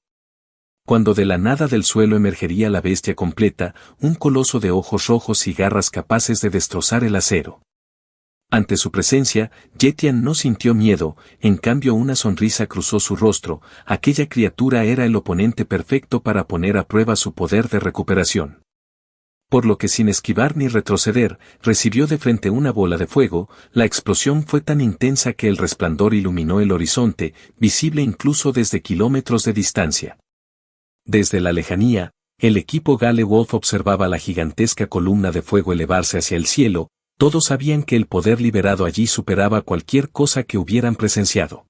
Cuando de la nada del suelo emergería la bestia completa, un coloso de ojos rojos y garras capaces de destrozar el acero. Ante su presencia, Yetian no sintió miedo, en cambio una sonrisa cruzó su rostro. Aquella criatura era el oponente perfecto para poner a prueba su poder de recuperación. por lo que sin esquivar ni retroceder, recibió de frente una bola de fuego. La explosión fue tan intensa que el resplandor iluminó el horizonte, visible incluso desde kilómetros de distancia. Desde la lejanía, el equipo Gale Wolf observaba la gigantesca columna de fuego elevarse hacia el cielo. Todos sabían que el poder liberado allí superaba cualquier cosa que hubieran presenciado.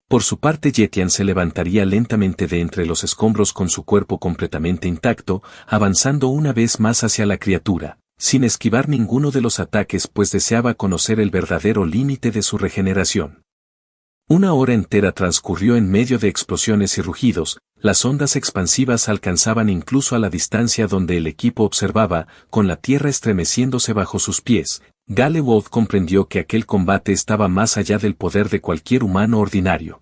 Por su parte, Yetian se levantaría lentamente de entre los escombros con su cuerpo completamente intacto, avanzando una vez más hacia la criatura, sin esquivar ninguno de los ataques, pues deseaba conocer el verdadero límite de su regeneración. Una hora entera transcurrió en medio de explosiones y rugidos. Las ondas expansivas alcanzaban incluso a la distancia donde el equipo observaba, con la tierra estremeciéndose bajo sus pies. Gale Wolf comprendió que aquel combate estaba más allá del poder de cualquier humano ordinario.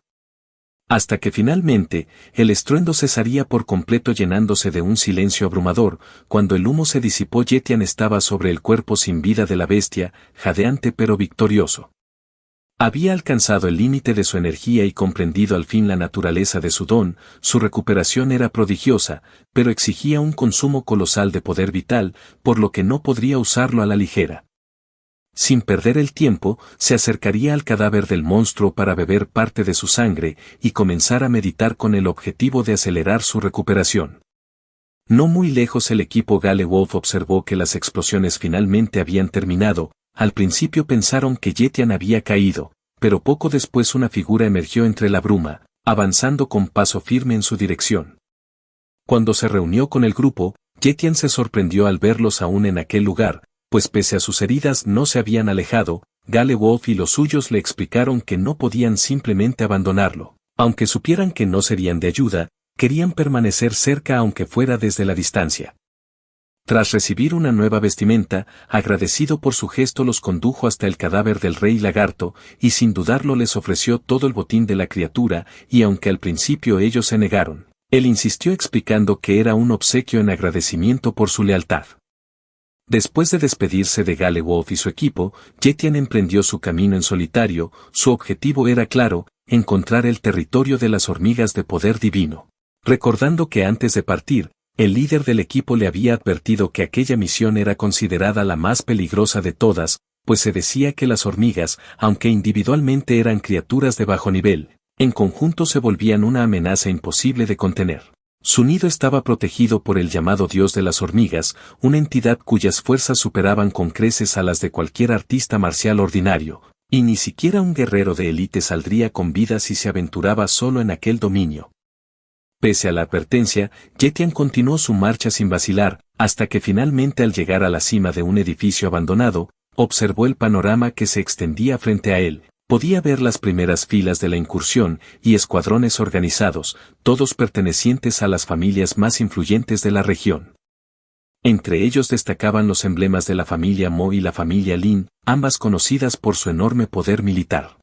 Hasta que finalmente, el estruendo cesaría por completo, llenándose de un silencio abrumador. Cuando el humo se disipó, Yetian estaba sobre el cuerpo sin vida de la bestia, jadeante pero victorioso. Había alcanzado el límite de su energía y comprendido al fin la naturaleza de su don. Su recuperación era prodigiosa, pero exigía un consumo colosal de poder vital, por lo que no podría usarlo a la ligera. Sin perder el tiempo, se acercaría al cadáver del monstruo para beber parte de su sangre y comenzar a meditar con el objetivo de acelerar su recuperación. No muy lejos, el equipo Gale Wolf observó que las explosiones finalmente habían terminado. Al principio pensaron que Yetian había caído, pero poco después una figura emergió entre la bruma, avanzando con paso firme en su dirección. Cuando se reunió con el grupo, Yetian se sorprendió al verlos aún en aquel lugar, pues pese a sus heridas no se habían alejado. Gale Wolf y los suyos le explicaron que no podían simplemente abandonarlo. Aunque supieran que no serían de ayuda, querían permanecer cerca aunque fuera desde la distancia. Tras recibir una nueva vestimenta, agradecido por su gesto, los condujo hasta el cadáver del rey lagarto, y sin dudarlo les ofreció todo el botín de la criatura, y aunque al principio ellos se negaron, él insistió explicando que era un obsequio en agradecimiento por su lealtad. Después de despedirse de Gale Wolf y su equipo, Yetian emprendió su camino en solitario. Su objetivo era claro: encontrar el territorio de las hormigas de poder divino. Recordando que antes de partir, el líder del equipo le había advertido que aquella misión era considerada la más peligrosa de todas, pues se decía que las hormigas, aunque individualmente eran criaturas de bajo nivel, en conjunto se volvían una amenaza imposible de contener. Su nido estaba protegido por el llamado dios de las hormigas, una entidad cuyas fuerzas superaban con creces a las de cualquier artista marcial ordinario, y ni siquiera un guerrero de élite saldría con vida si se aventuraba solo en aquel dominio. Pese a la advertencia, Yetian continuó su marcha sin vacilar, hasta que finalmente, al llegar a la cima de un edificio abandonado, observó el panorama que se extendía frente a él. Podía ver las primeras filas de la incursión y escuadrones organizados, todos pertenecientes a las familias más influyentes de la región. Entre ellos destacaban los emblemas de la familia Mo y la familia Lin, ambas conocidas por su enorme poder militar.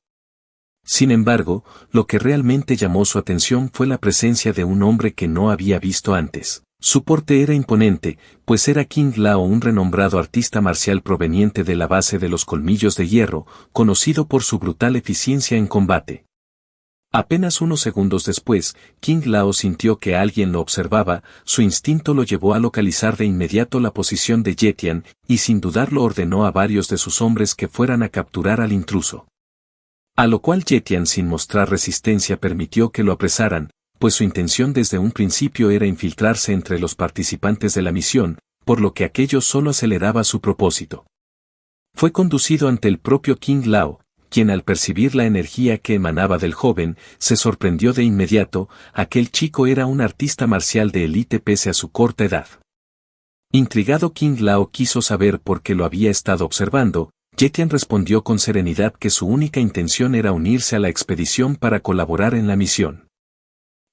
Sin embargo, lo que realmente llamó su atención fue la presencia de un hombre que no había visto antes. Su porte era imponente, pues era King Lao, un renombrado artista marcial proveniente de la base de los Colmillos de Hierro, conocido por su brutal eficiencia en combate. Apenas unos segundos después, King Lao sintió que alguien lo observaba. Su instinto lo llevó a localizar de inmediato la posición de Yetian, y sin dudarlo ordenó a varios de sus hombres que fueran a capturar al intruso. A lo cual Yetian, sin mostrar resistencia, permitió que lo apresaran, pues su intención desde un principio era infiltrarse entre los participantes de la misión, por lo que aquello solo aceleraba su propósito. Fue conducido ante el propio King Lao, quien al percibir la energía que emanaba del joven, se sorprendió de inmediato. Aquel chico era un artista marcial de élite pese a su corta edad. Intrigado, King Lao quiso saber por qué lo había estado observando. Yetian respondió con serenidad que su única intención era unirse a la expedición para colaborar en la misión.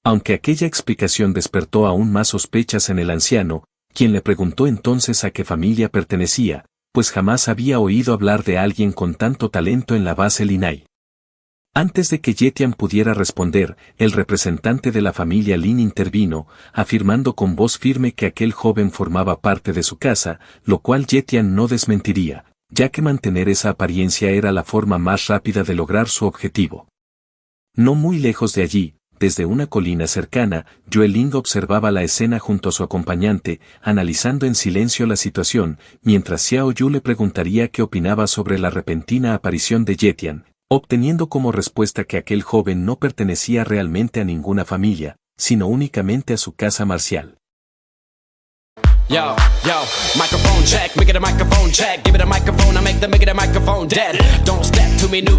Aunque aquella explicación despertó aún más sospechas en el anciano, quien le preguntó entonces a qué familia pertenecía, pues jamás había oído hablar de alguien con tanto talento en la base Linai. Antes de que Yetian pudiera responder, el representante de la familia Lin intervino, afirmando con voz firme que aquel joven formaba parte de su casa, lo cual Yetian no desmentiría, ya que mantener esa apariencia era la forma más rápida de lograr su objetivo. No muy lejos de allí, desde una colina cercana, Joe Ling observaba la escena junto a su acompañante, analizando en silencio la situación, mientras Xiao Yu le preguntaría qué opinaba sobre la repentina aparición de Yetian, obteniendo como respuesta que aquel joven no pertenecía realmente a ninguna familia, sino únicamente a su casa marcial. Yo, microphone check, make it a microphone check, give it a microphone, I make the microphone dead. Don't step to me, newbie.